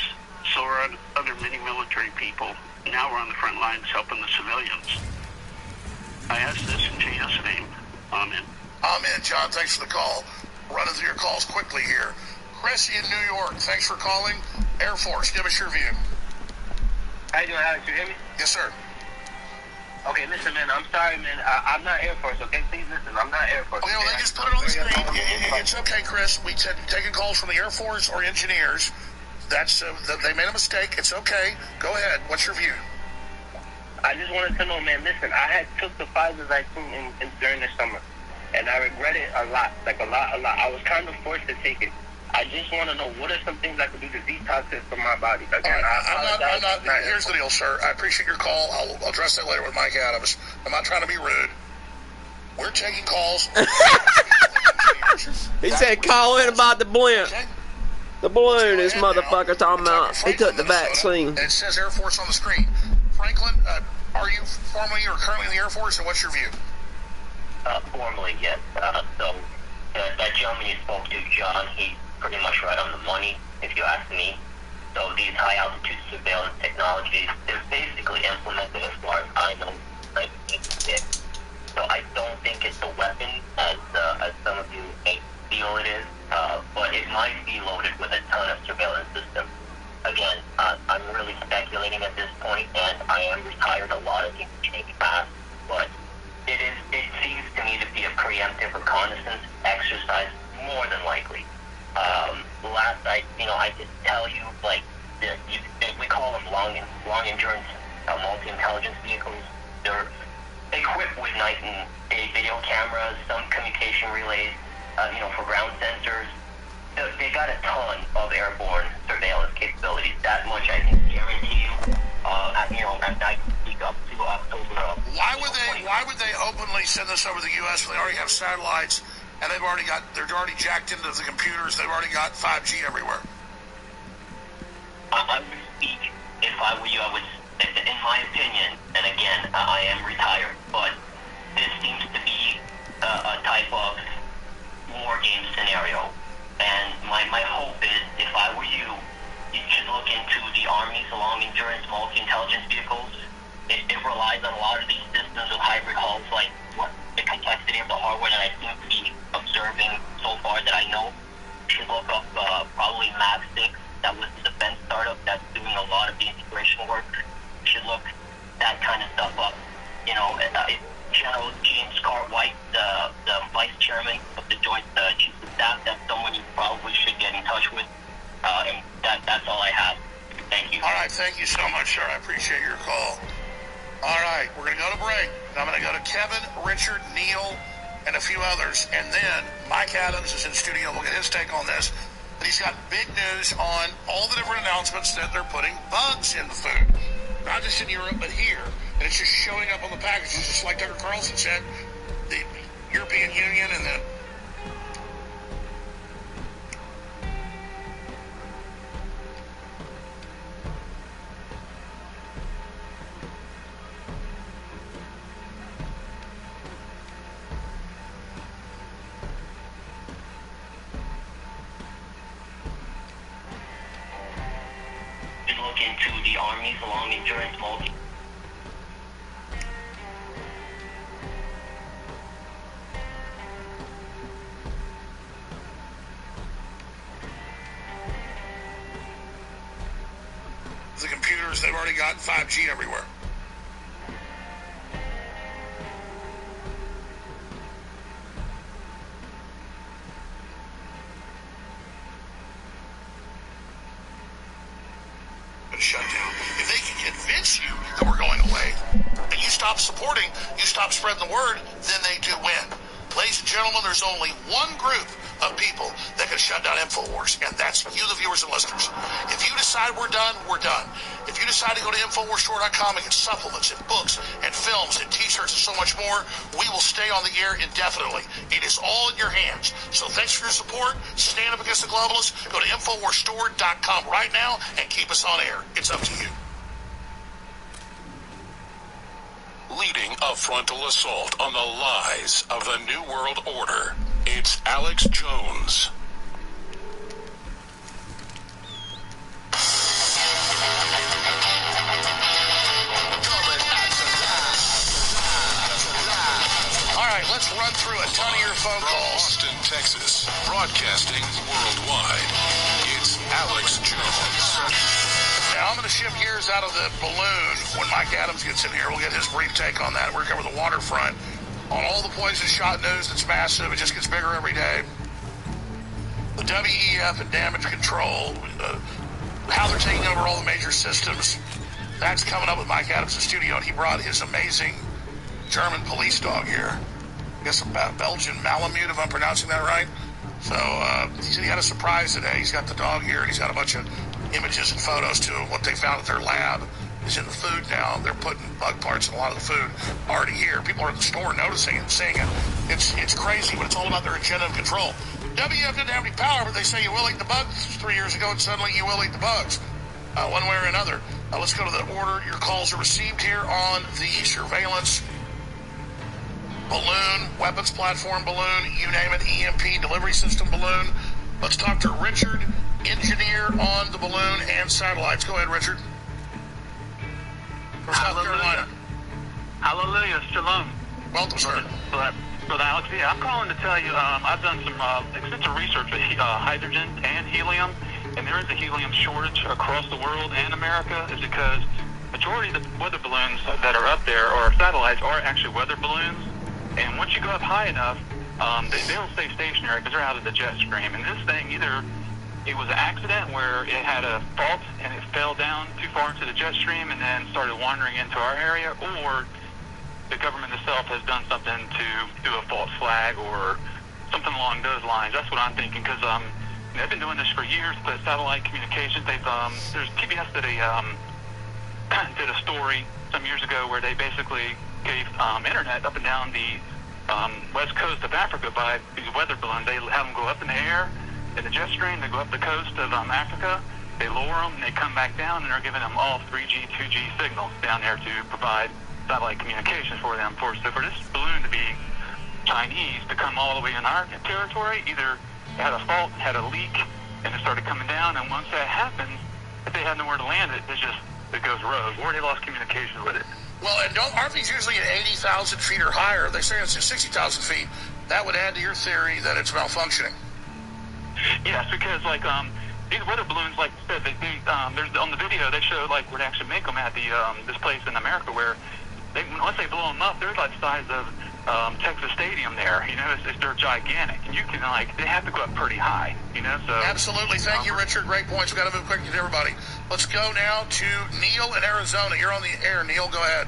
so are other many military people. Now we're on the front lines helping the civilians. I ask this in Jesus' name. Amen. Amen, John. Thanks for the call. Running through your calls quickly here. Chrissy in New York, thanks for calling. Air Force, give us your view. How you doing, Alex? You hear me? Yes, sir. Okay, listen, man. I'm sorry, man. I'm not Air Force, okay? Please listen. I'm not Air Force. Okay, well, they just put it on the screen. It's okay, Chris. We taking calls from the Air Force or engineers. That's they made a mistake. It's okay. Go ahead. What's your view? I just wanted to know, man. Listen, I had took the Pfizer vaccine during the summer, and I regret it a lot. Like a lot. I was kind of forced to take it. I just want to know what are some things I can do to detox it from my body. Again, all right, I'm not. Here's the deal, sir. I appreciate your call. I'll address that later with Mike Adams. I'm not trying to be rude. We're taking calls. He said, call in about the blimp. Okay? The balloon, this motherfucker talking about. He took the vaccine. And it says Air Force on the screen. Franklin, are you formerly or currently in the Air Force, and what's your view? Formally, yes. So that gentleman you spoke to, John, he's pretty much right on the money, if you ask me. So these high-altitude surveillance technologies, they're basically implemented as far as I know, like it. So I don't think it's a weapon, as some of you may feel it is, but it might be loaded with a ton of surveillance systems. Again, I'm really speculating at this point, and I am retired. A lot of things change fast, but it seems to me to be a preemptive reconnaissance exercise, more than likely. Last I could tell you, like, we call them long endurance multi-intelligence vehicles. They're equipped with night and day video cameras, some communication relays, for ground sensors. They got a ton of airborne surveillance capabilities. That much I can guarantee you. I can speak up to October. Why would they openly send this over to the U.S. when they already have satellites and they're already jacked into the computers? They've already got 5G everywhere. I would speak, if I were you, I would, in my opinion, and again, I am retired, but this seems to be a type of war game scenario. And my hope is, if I were you, you should look into the Army's long-endurance multi-intelligence vehicles. It relies on a lot of these systems with hybrid hulls, like the complexity of the hardware that I seem to be observing so far that I know. You should look up probably Mav6. That was the defense startup that's doing a lot of the integration work. You should look that kind of stuff up. I'm going to go to Kevin, Richard, Neil, and a few others. And then Mike Adams is in studio. We'll get his take on this. And he's got big news on all the different announcements that they're putting bugs in the food. Not just in Europe, but here. And it's just showing up on the packages, just like Tucker Carlson said. The European Union and the look into the Army's long endurance multi. The computers, they've already got 5G everywhere. Shut down. If they can convince you that we're going away, and you stop supporting, you stop spreading the word, then they do win. Ladies and gentlemen, there's only one group of people that can shut down InfoWars, and that's you, the viewers and listeners. If you decide we're done, we're done. If you decide to go to InfoWarsStore.com and get supplements and books and films and t-shirts and so much more, we will stay on the air indefinitely. It is all in your hands. So thanks for your support. Stand up against the globalists. Go to InfoWarsStore.com right now and keep us on air. It's up to you. Leading a frontal assault on the lies of the New World Order, it's Alex Jones. All right, let's run through a ton of your phone calls. Austin, Texas, broadcasting worldwide, it's Alex Jones. Now, I'm going to shift gears out of the balloon when Mike Adams gets in here. We'll get his brief take on that. We're going to cover the waterfront on all the poison shot news that's massive. It just gets bigger every day. The WEF and damage control, how they're taking over all the major systems. That's coming up with Mike Adams in the studio, and he brought his amazing German police dog here. I guess a Belgian Malamute, if I'm pronouncing that right. So he said he had a surprise today. He's got the dog here, and he's got a bunch of images and photos to what they found at their lab is in the food now. They're putting bug parts in a lot of the food already here. People are at the store noticing it and seeing it. It's crazy, but it's all about their agenda of control. WF didn't have any power, but they say you will eat the bugs 3 years ago, and suddenly you will eat the bugs, one way or another. Let's go to the order. Your calls are received here on the surveillance balloon, weapons platform balloon, you name it, EMP delivery system balloon. Let's talk to Richard, engineer on the balloon and satellites. Go ahead, Richard. From South Carolina. Hallelujah. Shalom. Welcome, sir. Brother Alex, yeah, I'm calling to tell you I've done some extensive research with hydrogen and helium, and there is a helium shortage across the world and America is because majority of the weather balloons that are up there or satellites are actually weather balloons, and once you go up high enough, they don't stay stationary because they're out of the jet stream. And this thing, either it was an accident where it had a fault and it fell down too far into the jet stream and then started wandering into our area, or the government itself has done something to do a false flag or something along those lines. That's what I'm thinking, because they've been doing this for years, but satellite communications, there's PBS did a story some years ago where they basically gave internet up and down the west coast of Africa by these weather balloons. They have them go up in the air in the jet stream, they go up the coast of Africa, they lower them, and they come back down, and they're giving them all 3G, 2G signals down there to provide satellite communications for them. So for this balloon to be Chinese to come all the way in our territory, either it had a fault, had a leak, and it started coming down, and once that happens, if they have nowhere to land it, it goes rogue, or they lost communication with it. Well, and aren't these usually at 80,000 feet or higher? They say it's at 60,000 feet. That would add to your theory that it's malfunctioning. Yes, because these weather balloons, like I said, there's on the video they show where they actually make them at this place in America where once they blow them up, they're like the size of Texas Stadium there. They're gigantic, and you can they have to go up pretty high. So absolutely. Thank you, Richard. Great points. We've got to move quickly to everybody. Let's go now to Neil in Arizona. You're on the air, Neil. Go ahead.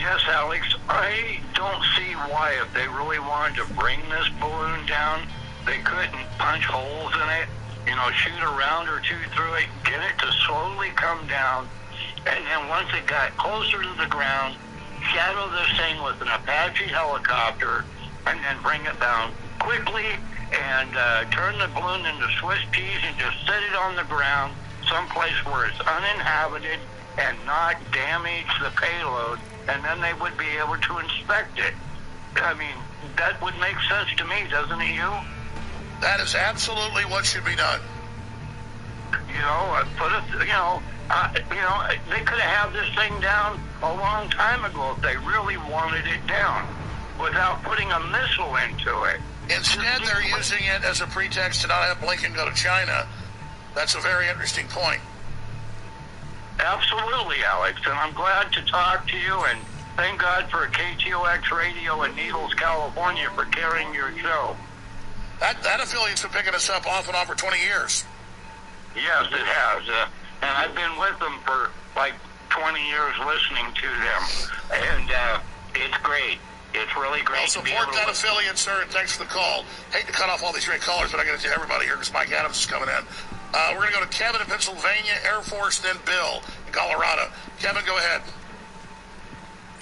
Yes, Alex, I don't see why, if they really wanted to bring this balloon down, they couldn't punch holes in it, shoot a round or two through it, get it to slowly come down, and then once it got closer to the ground, shadow this thing with an Apache helicopter, and then bring it down quickly and turn the balloon into Swiss cheese and just set it on the ground someplace where it's uninhabited and not damage the payload, and then they would be able to inspect it. I mean, that would make sense to me, doesn't it, you? That is absolutely what should be done. They could have had this thing down a long time ago if they really wanted it down without putting a missile into it. Instead, they're using it as a pretext to not have Blinken go to China. That's a very interesting point. Absolutely, Alex, and I'm glad to talk to you, and thank God for KTOX Radio in Needles, California for carrying your show. That affiliate's been picking us up off and on for 20 years. Yes, it has. And I've been with them for like 20 years listening to them. And it's great. It's really great. Well, support that affiliate, sir, and thanks for the call. Hate to cut off all these great callers, but I got to tell everybody here because Mike Adams is coming in. We're going to go to Kevin in Pennsylvania, Air Force, then Bill in Colorado. Kevin, go ahead.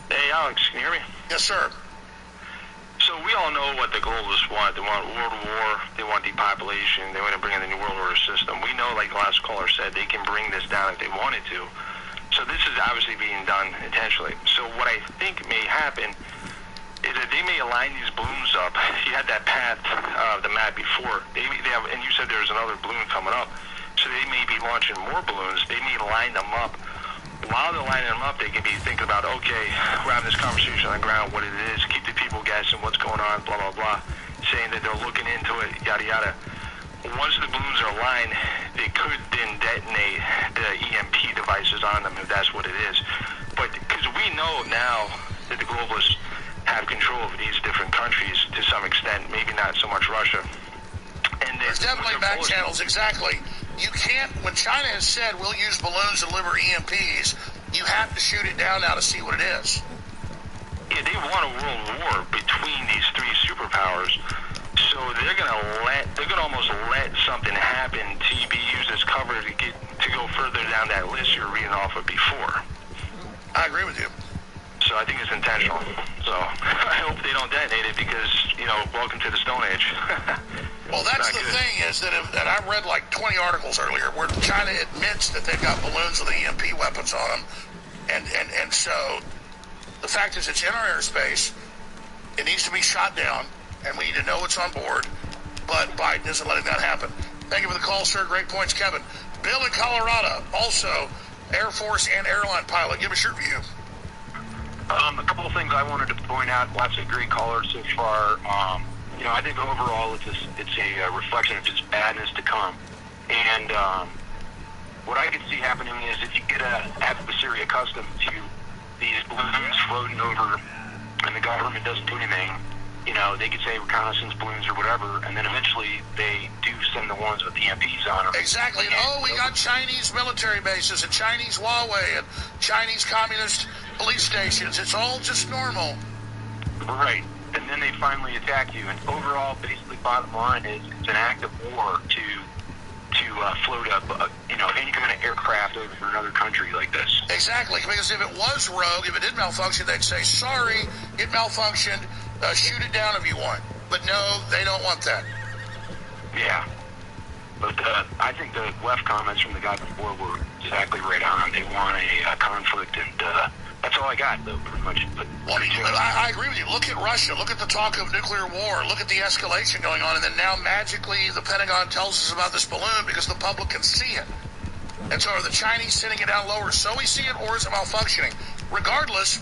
Hey, Alex, can you hear me? Yes, sir. So we all know what the globalists want. They want world war. They want depopulation. They want to bring in the New World Order system. We know, like the last caller said, they can bring this down if they wanted to. So this is obviously being done intentionally. So what I think may happen is that they may align these balloons up. You had that path, the map before. They have, and you said there's another balloon coming up. So they may be launching more balloons. They may line them up. While they're lining them up, they can be thinking about, okay, we're having this conversation on the ground, what it is, keep the people guessing what's going on, blah, blah, blah, saying that they're looking into it, yada, yada. Once the balloons are aligned, they could then detonate the EMP devices on them, if that's what it is. But because we know now that the globalists have control of these different countries to some extent, maybe not so much Russia. And there's definitely back channels, exactly. You can't, when China has said we'll use balloons to deliver EMPs, you have to shoot it down now to see what it is. Yeah, they want a world war between these three superpowers, so they're gonna almost let something happen to be used as cover to go further down that list you were reading off of before. I agree with you. So I think it's intentional. So I hope they don't detonate it because, welcome to the Stone Age. Well, that's the thing is that, and I read like 20 articles earlier where China admits that they've got balloons with EMP weapons on them. And so the fact is it's in our airspace. It needs to be shot down, and we need to know what's on board. But Biden isn't letting that happen. Thank you for the call, sir. Great points, Kevin. Bill in Colorado, also Air Force and airline pilot. Give us your view. A couple of things I wanted to point out. Lots of great callers so far. I think overall it's a reflection of just badness to come. And what I can see happening is if you get an adversary accustomed to these balloons floating over and the government doesn't do anything, they could say reconnaissance balloons or whatever, and then eventually they do send the ones with the EMPs on them. Exactly. And, we got Chinese military bases and Chinese Huawei and Chinese communist police stations. It's all just normal. Right. And then they finally attack you. And overall, basically, bottom line is it's an act of war to float up, any kind of aircraft over for another country like this. Exactly. Because if it was rogue, if it did malfunction, they'd say, sorry, it malfunctioned. Shoot it down if you want. But no, they don't want that. Yeah. But I think the left comments from the guy before were exactly right on. They want a conflict, and that's all I got, though, pretty much. But I agree with you. Look at Russia. Look at the talk of nuclear war. Look at the escalation going on. And then now, magically, the Pentagon tells us about this balloon because the public can see it. And so are the Chinese sending it down lower so we see it, or is it malfunctioning? Regardless,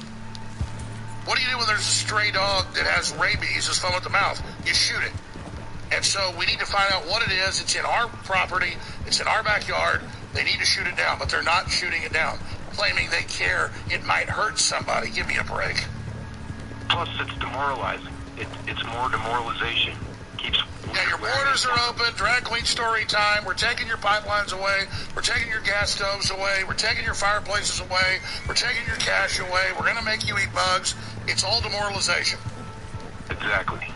what do you do when there's a stray dog that has rabies, is foam at the mouth? You shoot it. And so we need to find out what it is. It's in our property. It's in our backyard. They need to shoot it down, but they're not shooting it down, claiming they care it might hurt somebody. Give me a break. Plus, it's demoralizing. It's more demoralization keeps. Yeah, your borders are open. Drag queen story time. We're taking your pipelines away. We're taking your gas stoves away. We're taking your fireplaces away. We're taking your cash away. We're going to make you eat bugs. It's all demoralization. Exactly.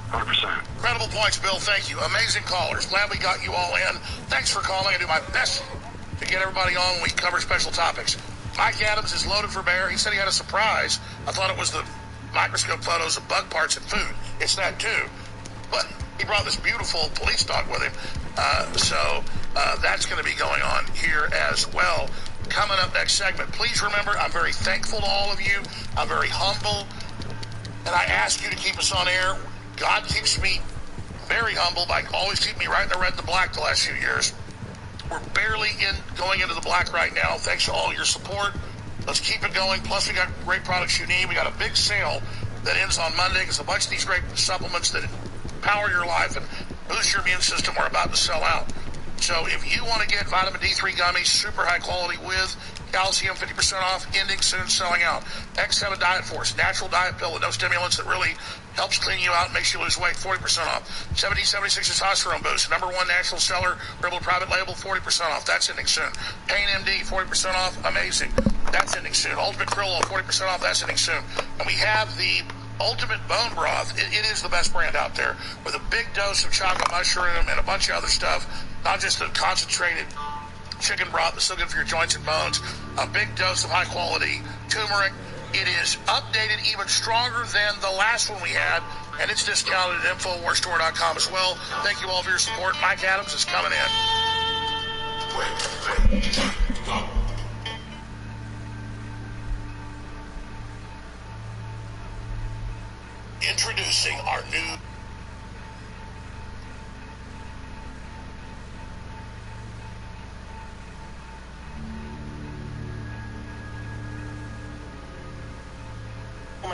100%. Incredible points, Bill. Thank you. Amazing callers. Glad we got you all in. Thanks for calling. I do my best to get everybody on when we cover special topics. Mike Adams is loaded for bear. He said he had a surprise. I thought it was the microscope photos of bug parts and food. It's that too. But he brought this beautiful police dog with him. So that's going to be going on here as well. Coming up next segment, please remember, I'm very thankful to all of you. I'm very humble. And I ask you to keep us on air. God keeps me very humble by always keeping me right in the red and the black the last few years. We're barely going into the black right now. Thanks to all your support. Let's keep it going. Plus, we got great products you need. We got a big sale that ends on Monday. There's a bunch of these great supplements that power your life and boost your immune system. We're about to sell out. So if you want to get vitamin D3 gummies, super high quality with calcium, 50% off, ending soon, selling out. X7 Diet Force, natural diet pill with no stimulants that really helps clean you out and makes you lose weight, 40% off. 1776 testosterone boost, #1 natural seller, Rebel private label, 40% off. That's ending soon. Pain MD, 40% off, amazing. That's ending soon. Ultimate Krill, 40% off, that's ending soon. And we have the Ultimate Bone Broth. It is the best brand out there with a big dose of chocolate mushroom and a bunch of other stuff, not just a concentrated chicken broth that's so good for your joints and bones. A big dose of high quality turmeric. It is updated even stronger than the last one we had, and it's discounted at InfoWarsStore.com as well. Thank you all for your support. Mike Adams is coming in. Introducing our new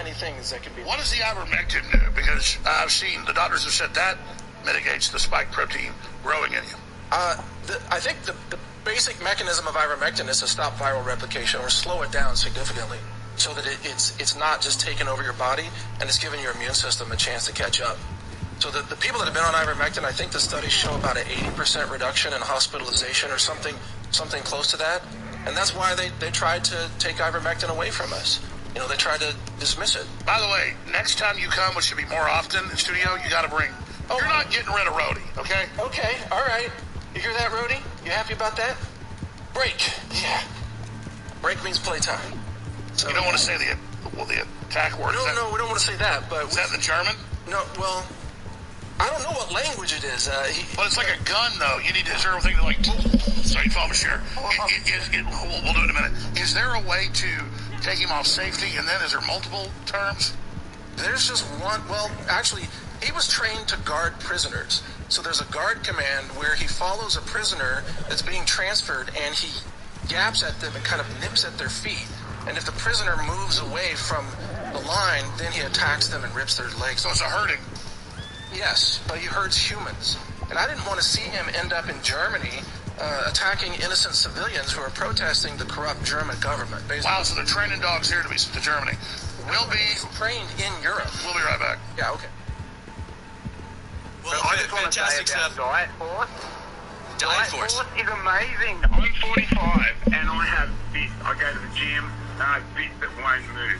many things that can be. What does the ivermectin do? Because I've seen the doctors have said that mitigates the spike protein growing in you. I think the basic mechanism of ivermectin is to stop viral replication or slow it down significantly so that it's not just taking over your body and it's giving your immune system a chance to catch up. So the people that have been on ivermectin, I think the studies show about an 80% reduction in hospitalization or something close to that. And that's why they tried to take ivermectin away from us. You know, they tried to dismiss it. By the way, next time you come, which should be more often in studio, you got to bring. Oh, you're not getting rid of Rhodey, okay? Okay, all right. You hear that, Rhodey? You happy about that? Break. Yeah. Break means playtime. So, you don't want to say the attack word. No, we don't want to say that. But is that the German? No. Well, I don't know what language it is. But it's like a gun, though. You need to zero thing to like. Sorry, Father Share. We'll do it in a minute. Is there a way to take him off safety, and then is there multiple terms? There's just one. Well, actually, he was trained to guard prisoners. So there's a guard command where he follows a prisoner that's being transferred, and he yaps at them and kind of nips at their feet. And if the prisoner moves away from the line, then he attacks them and rips their legs. So it's a herding. Yes, but he herds humans. And I didn't want to see him end up in Germany attacking innocent civilians who are protesting the corrupt German government. Basically. Wow, so they're training dogs here to be sent to Germany. We'll be trained in Europe. We'll be right back. Yeah, okay. Well, I just want to say about Diet Force. Diet Force is amazing. I'm 45 and I have bits. I go to the gym and I have bits that won't move.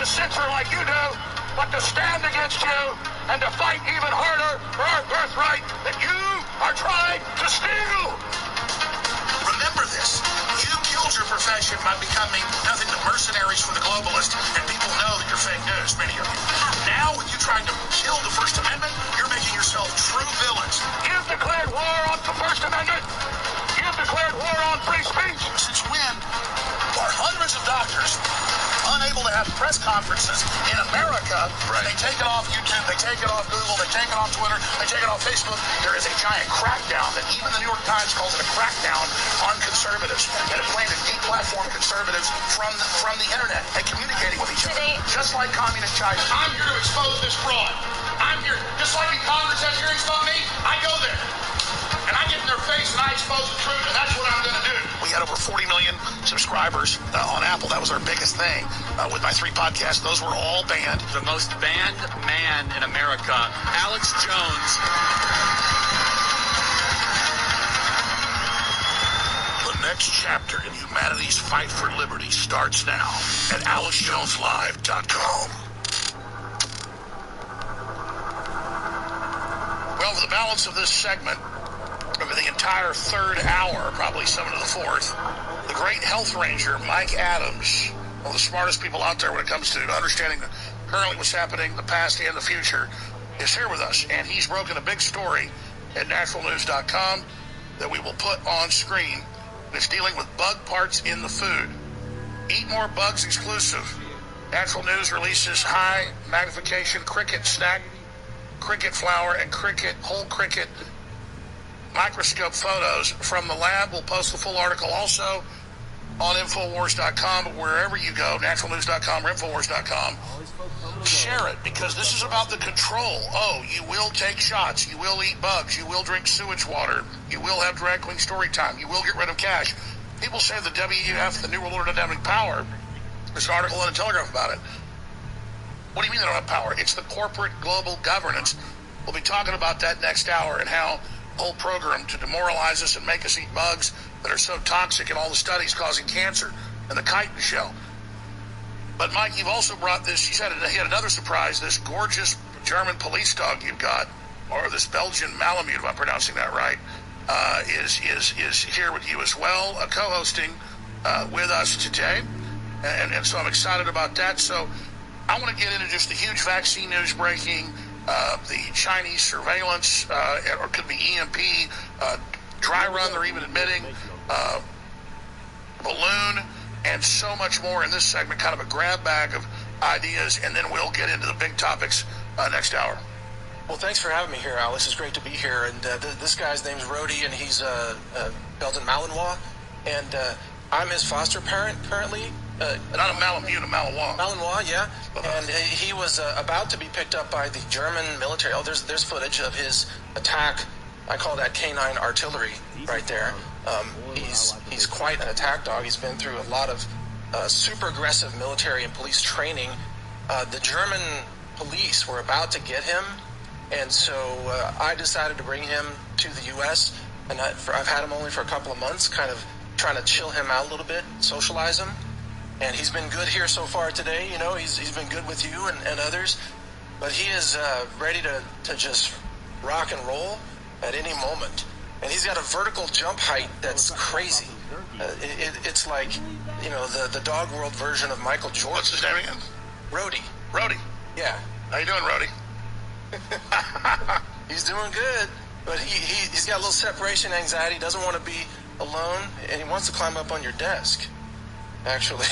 Censor like you do, but to stand against you and to fight even harder for our birthright that you are trying to steal. Remember this. You killed your profession by becoming nothing but mercenaries for the globalists, and people know that you're fake news, many of you. Now, with you trying to kill the First Amendment, you're making yourself true villains. You've declared war on the First Amendment. You've doctors unable to have press conferences in America. Right. They take it off YouTube, they take it off Google, they take it off Twitter, they take it off Facebook. There is a giant crackdown that even the New York Times calls it a crackdown on conservatives. And it planned to deplatform conservatives from the internet and communicating with each other. Just like communist China. I'm here to expose this fraud. I'm here, just like in Congress has hearings about me, I go there. And I get in their face and I expose the truth, and that's what I'm going to do. We had over 40 million subscribers on Apple. That was our biggest thing with my 3 podcasts. Those were all banned. The most banned man in America, Alex Jones. The next chapter in humanity's fight for liberty starts now at AlexJonesLive.com. Well, for the balance of this segment, over the entire third hour, probably some into the fourth, the great health ranger, Mike Adams, one of the smartest people out there when it comes to understanding currently what's happening, the past and the future, is here with us. And he's broken a big story at naturalnews.com that we will put on screen. It's dealing with bug parts in the food. Eat More Bugs exclusive. Natural News releases high magnification cricket snack, cricket flour, and whole cricket microscope photos from the lab. We'll post the full article also on Infowars.com, but wherever you go, naturalnews.com or Infowars.com, share it, because this is about the control. Oh, you will take shots, you will eat bugs, you will drink sewage water, you will have drag queen story time, you will get rid of cash. People say the WEF, the New World Order, doesn't have any power. There's an article in the Telegraph about it. What do you mean they don't have power? It's the corporate global governance. We'll be talking about that next hour and how whole program to demoralize us and make us eat bugs that are so toxic in all the studies causing cancer and the chitin shell. But Mike, you've also brought this, you said he had another surprise, this gorgeous German police dog you've got, or this Belgian Malamute, if I'm pronouncing that right, is here with you as well, co-hosting with us today. And so I'm excited about that. So I want to get into just the huge vaccine news breaking, the Chinese surveillance, or could be EMP, dry run, they're even admitting, balloon, and so much more in this segment, kind of a grab bag of ideas, and then we'll get into the big topics next hour. Well, thanks for having me here, Alex. It's great to be here. And this guy's name's Rhodey, and he's Belgian Malinois, and I'm his foster parent currently. Not a Malamute, a Malinois. Malinois, yeah. And he was about to be picked up by the German military. Oh, there's footage of his attack. I call that canine artillery right there. He's quite an attack dog. He's been through a lot of super aggressive military and police training. The German police were about to get him, and so I decided to bring him to the U.S., and I've had him only for a couple of months, kind of trying to chill him out a little bit, socialize him. And he's been good here so far today. You know, he's been good with you and others. But he is ready to just rock and roll at any moment. And he's got a vertical jump height that's crazy. It's like, you know, the dog world version of Michael Jordan. What's his name again? Rhodey. Rhodey. Yeah. How you doing, Rhodey? He's doing good. But he's got a little separation anxiety, doesn't want to be alone, and he wants to climb up on your desk. Actually.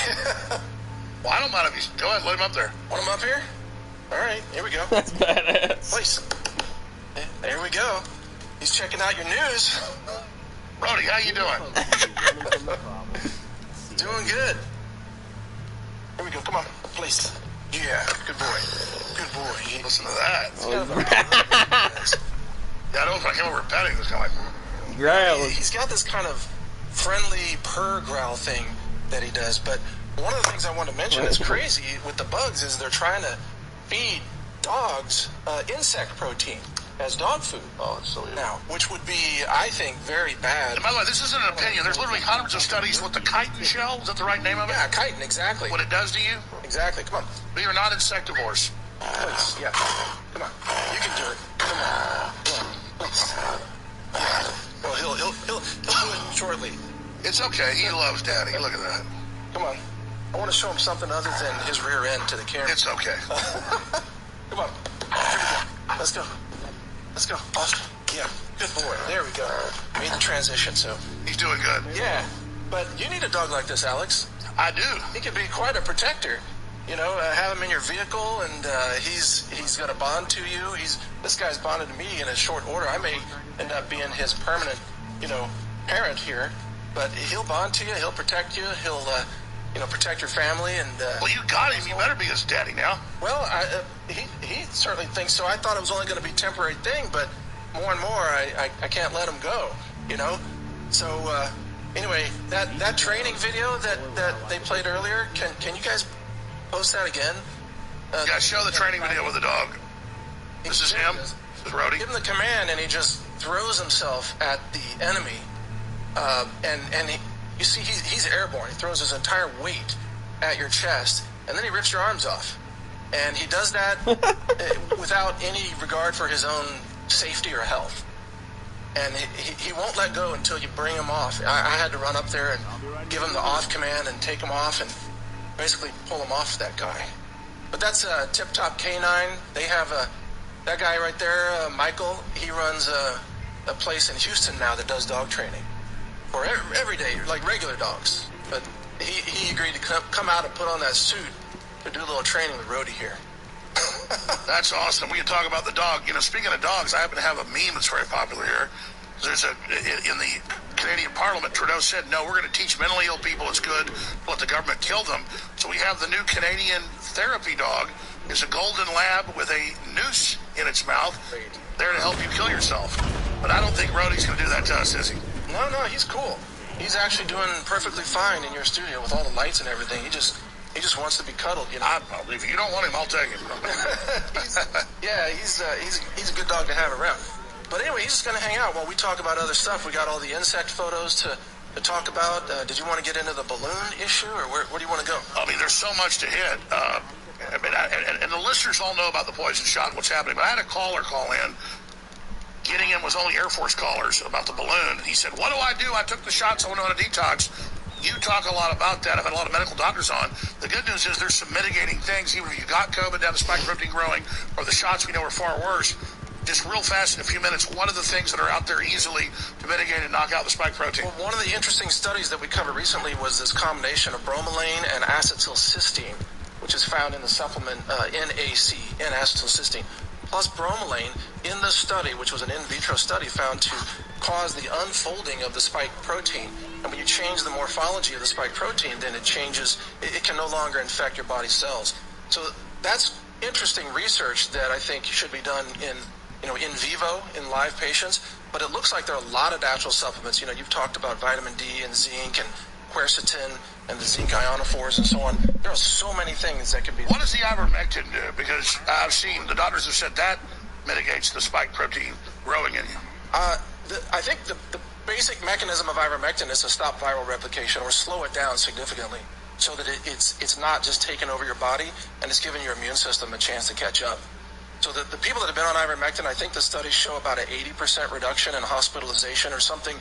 Well, I don't mind if he's... Go ahead, let him up there. Want him up here? All right, here we go. That's badass. Please. There we go. He's checking out your news. Rhodey, how you doing? Doing good. Here we go. Come on, please. Yeah, good boy. Good boy. Listen to that. Yeah, I know if I came over petting, it's kind of like... Growl. He's got this kind of friendly purr growl thing that he does, but one of the things I want to mention that's crazy with the bugs is they're trying to feed dogs insect protein as dog food. Oh, it's so evil. Now, which would be, I think, very bad. And by the way, this isn't an opinion. There's literally hundreds of studies with the chitin shell. Is that the right name of it? Yeah, chitin, exactly. What it does to you? Exactly. Come on. We are not insectivores. Please, yeah. Come on. You can do it. Come on. Come on. Please. Yeah. Well, he'll do it shortly. It's okay. He loves Daddy. Look at that. Come on. I want to show him something other than his rear end to the camera. It's okay. Come on. Here we go. Let's go. Let's go. Awesome. Yeah. Good boy. There we go. Made the transition, so. He's doing good. Yeah. But you need a dog like this, Alex. I do. He could be quite a protector. You know, have him in your vehicle, and he's going to bond to you. This guy's bonded to me in a short order. I may end up being his permanent, parent here, but he'll bond to you. He'll protect you. He'll, protect your family. And well, you got him. You better be his daddy now. Well, he certainly thinks so. I thought it was only going to be a temporary thing, but more and more, I can't let him go. So anyway, that training video that they played earlier, can you guys post that again? Yeah, show the training video with the dog. This is him. This is Rhodey. Give him the command, and he just throws himself at the enemy. And you see, he's airborne. He throws his entire weight at your chest, and then he rips your arms off. And he does that without any regard for his own safety or health. And he won't let go until you bring him off. I had to run up there and give him the off command and take him off and basically pull him off that guy. But that's Tip Top K9. They have that guy right there, Michael. He runs a place in Houston now that does dog training for every day, like regular dogs. But he agreed to come out and put on that suit to do a little training with Rhodey here. That's awesome. We can talk about the dog. Speaking of dogs, I happen to have a meme that's very popular here. There's in the Canadian Parliament, Trudeau said, no, we're going to teach mentally ill people it's good to let the government kill them. So we have the new Canadian therapy dog. It's a golden lab with a noose in its mouth there to help you kill yourself. But I don't think Rhodey's going to do that to us, is he? No, he's cool. He's actually doing perfectly fine in your studio with all the lights and everything. He just wants to be cuddled, If you don't want him, I'll take him. he's a good dog to have around. But anyway, he's just going to hang out while we talk about other stuff. We got all the insect photos to talk about. Did you want to get into the balloon issue, or where do you want to go? I mean, there's so much to hit. And the listeners all know about the poison shot and what's happening. But I had a caller call in. Getting in was only Air Force callers about the balloon. And he said, what do? I took the shots. I went on a detox. You talk a lot about that. I've had a lot of medical doctors on. The good news is there's some mitigating things. Even if you got COVID, down the spike protein growing, or the shots we know are far worse. Just real fast in a few minutes, what are the things that are out there easily to mitigate and knock out the spike protein? Well, one of the interesting studies that we covered recently was this combination of bromelain and acetylcysteine, which is found in the supplement NAC, N-acetylcysteine, plus bromelain in the study, which was an in vitro study, found to cause the unfolding of the spike protein. And when you change the morphology of the spike protein, then it changes, it can no longer infect your body cells. So that's interesting research that I think should be done in vivo in live patients, but it looks like there are a lot of natural supplements. You've talked about vitamin D and zinc and quercetin and the zinc ionophores and so on. There are so many things that could be. What does the ivermectin do? Because I've seen the doctors have said that mitigates the spike protein growing in you. I think the basic mechanism of ivermectin is to stop viral replication or slow it down significantly so that it's not just taking over your body and it's giving your immune system a chance to catch up. So the people that have been on ivermectin, I think the studies show about an 80% reduction in hospitalization or something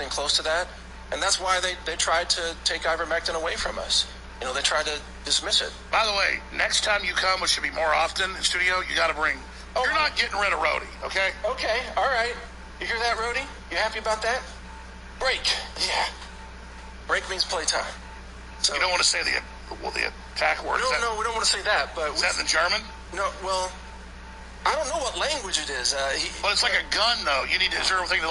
close to that. And that's why they tried to take ivermectin away from us. They tried to dismiss it. By the way, next time you come, which should be more often in studio, you got to bring... You're not getting rid of Rhodey, okay? Okay, all right. You hear that, Rhodey? You happy about that? Break. Yeah. Break means playtime. So, you don't want to say the attack word? No, we don't want to say that. But is that in German? No, well... I don't know what language it is. But it's like a gun, though. You need to, is there a thing to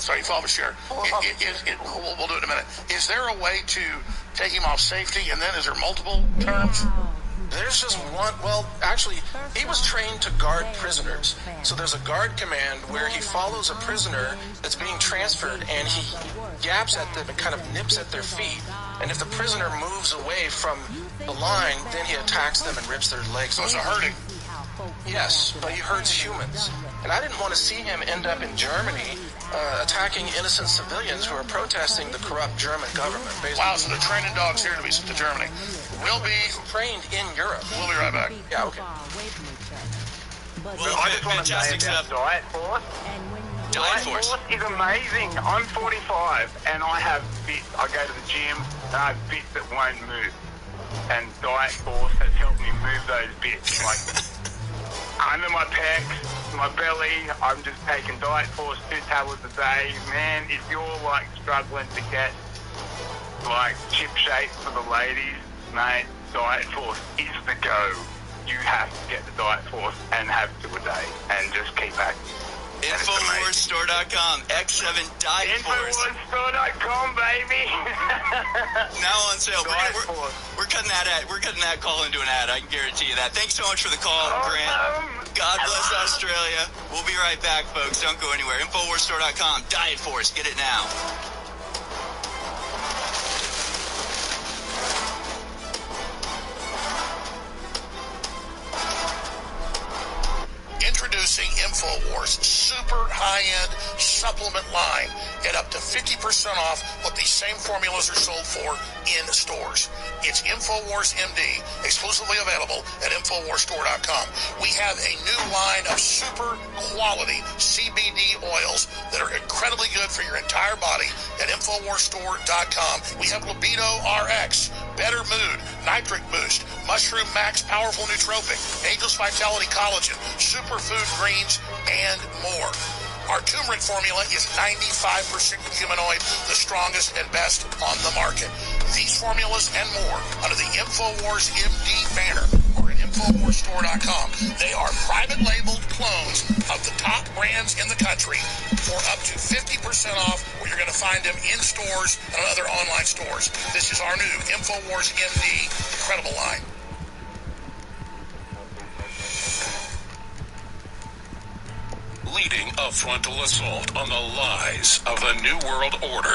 sorry, you fall off a chair. We'll do it in a minute. Is there a way to take him off safety, and then is there multiple terms? There's just one. Well, actually, he was trained to guard prisoners. So there's a guard command where he follows a prisoner that's being transferred, and he yaps at them and kind of nips at their feet. And if the prisoner moves away from the line, then he attacks them and rips their legs. So it's a hurting. Yes, but he hurts humans. And I didn't want to see him end up in Germany attacking innocent civilians who are protesting the corrupt German government. Basically. Wow, so they're training dogs here to be sent to Germany. We'll be trained in Europe. We'll be right back. Yeah, okay. Well, I just want to say about Diet Force. Diet Force is amazing. I'm 45 and I have bits. I go to the gym and I have bits that won't move. And Diet Force has helped me move those bits. Like under my pecs, my belly, I'm just taking Diet Force 2 tablets a day. Man, if you're struggling to get like chip shape for the ladies, mate, Diet Force is the go. You have to get the Diet Force and have 2 a day and just keep active. InfoWarsStore.com, X7 Diet Force. InfoWarsStore.com, baby. Now on sale. We're cutting that call into an ad. I can guarantee you that. Thanks so much for the call, Grant. God bless Australia. We'll be right back, folks. Don't go anywhere. InfoWarsStore.com, Diet Force. Get it now. Introducing InfoWars super high-end supplement line at up to 50% off what these same formulas are sold for in stores. It's InfoWars MD, exclusively available at InfoWarsStore.com. We have a new line of super quality CBD oils that are incredibly good for your entire body at InfoWarsStore.com. We have Libido RX, Better Mood, Nitric Boost, Mushroom Max Powerful Nootropic, Angel's Vitality Collagen, Superfood Greens, and more. Our turmeric formula is 95% curcuminoid, the strongest and best on the market. These formulas and more under the InfoWars MD banner or at InfoWarsStore.com. They are private labeled clones of the top brands in the country for up to 50% off, where you're going to find them in stores and other online stores. This is our new InfoWars MD incredible line. Leading a frontal assault on the lies of the New World Order.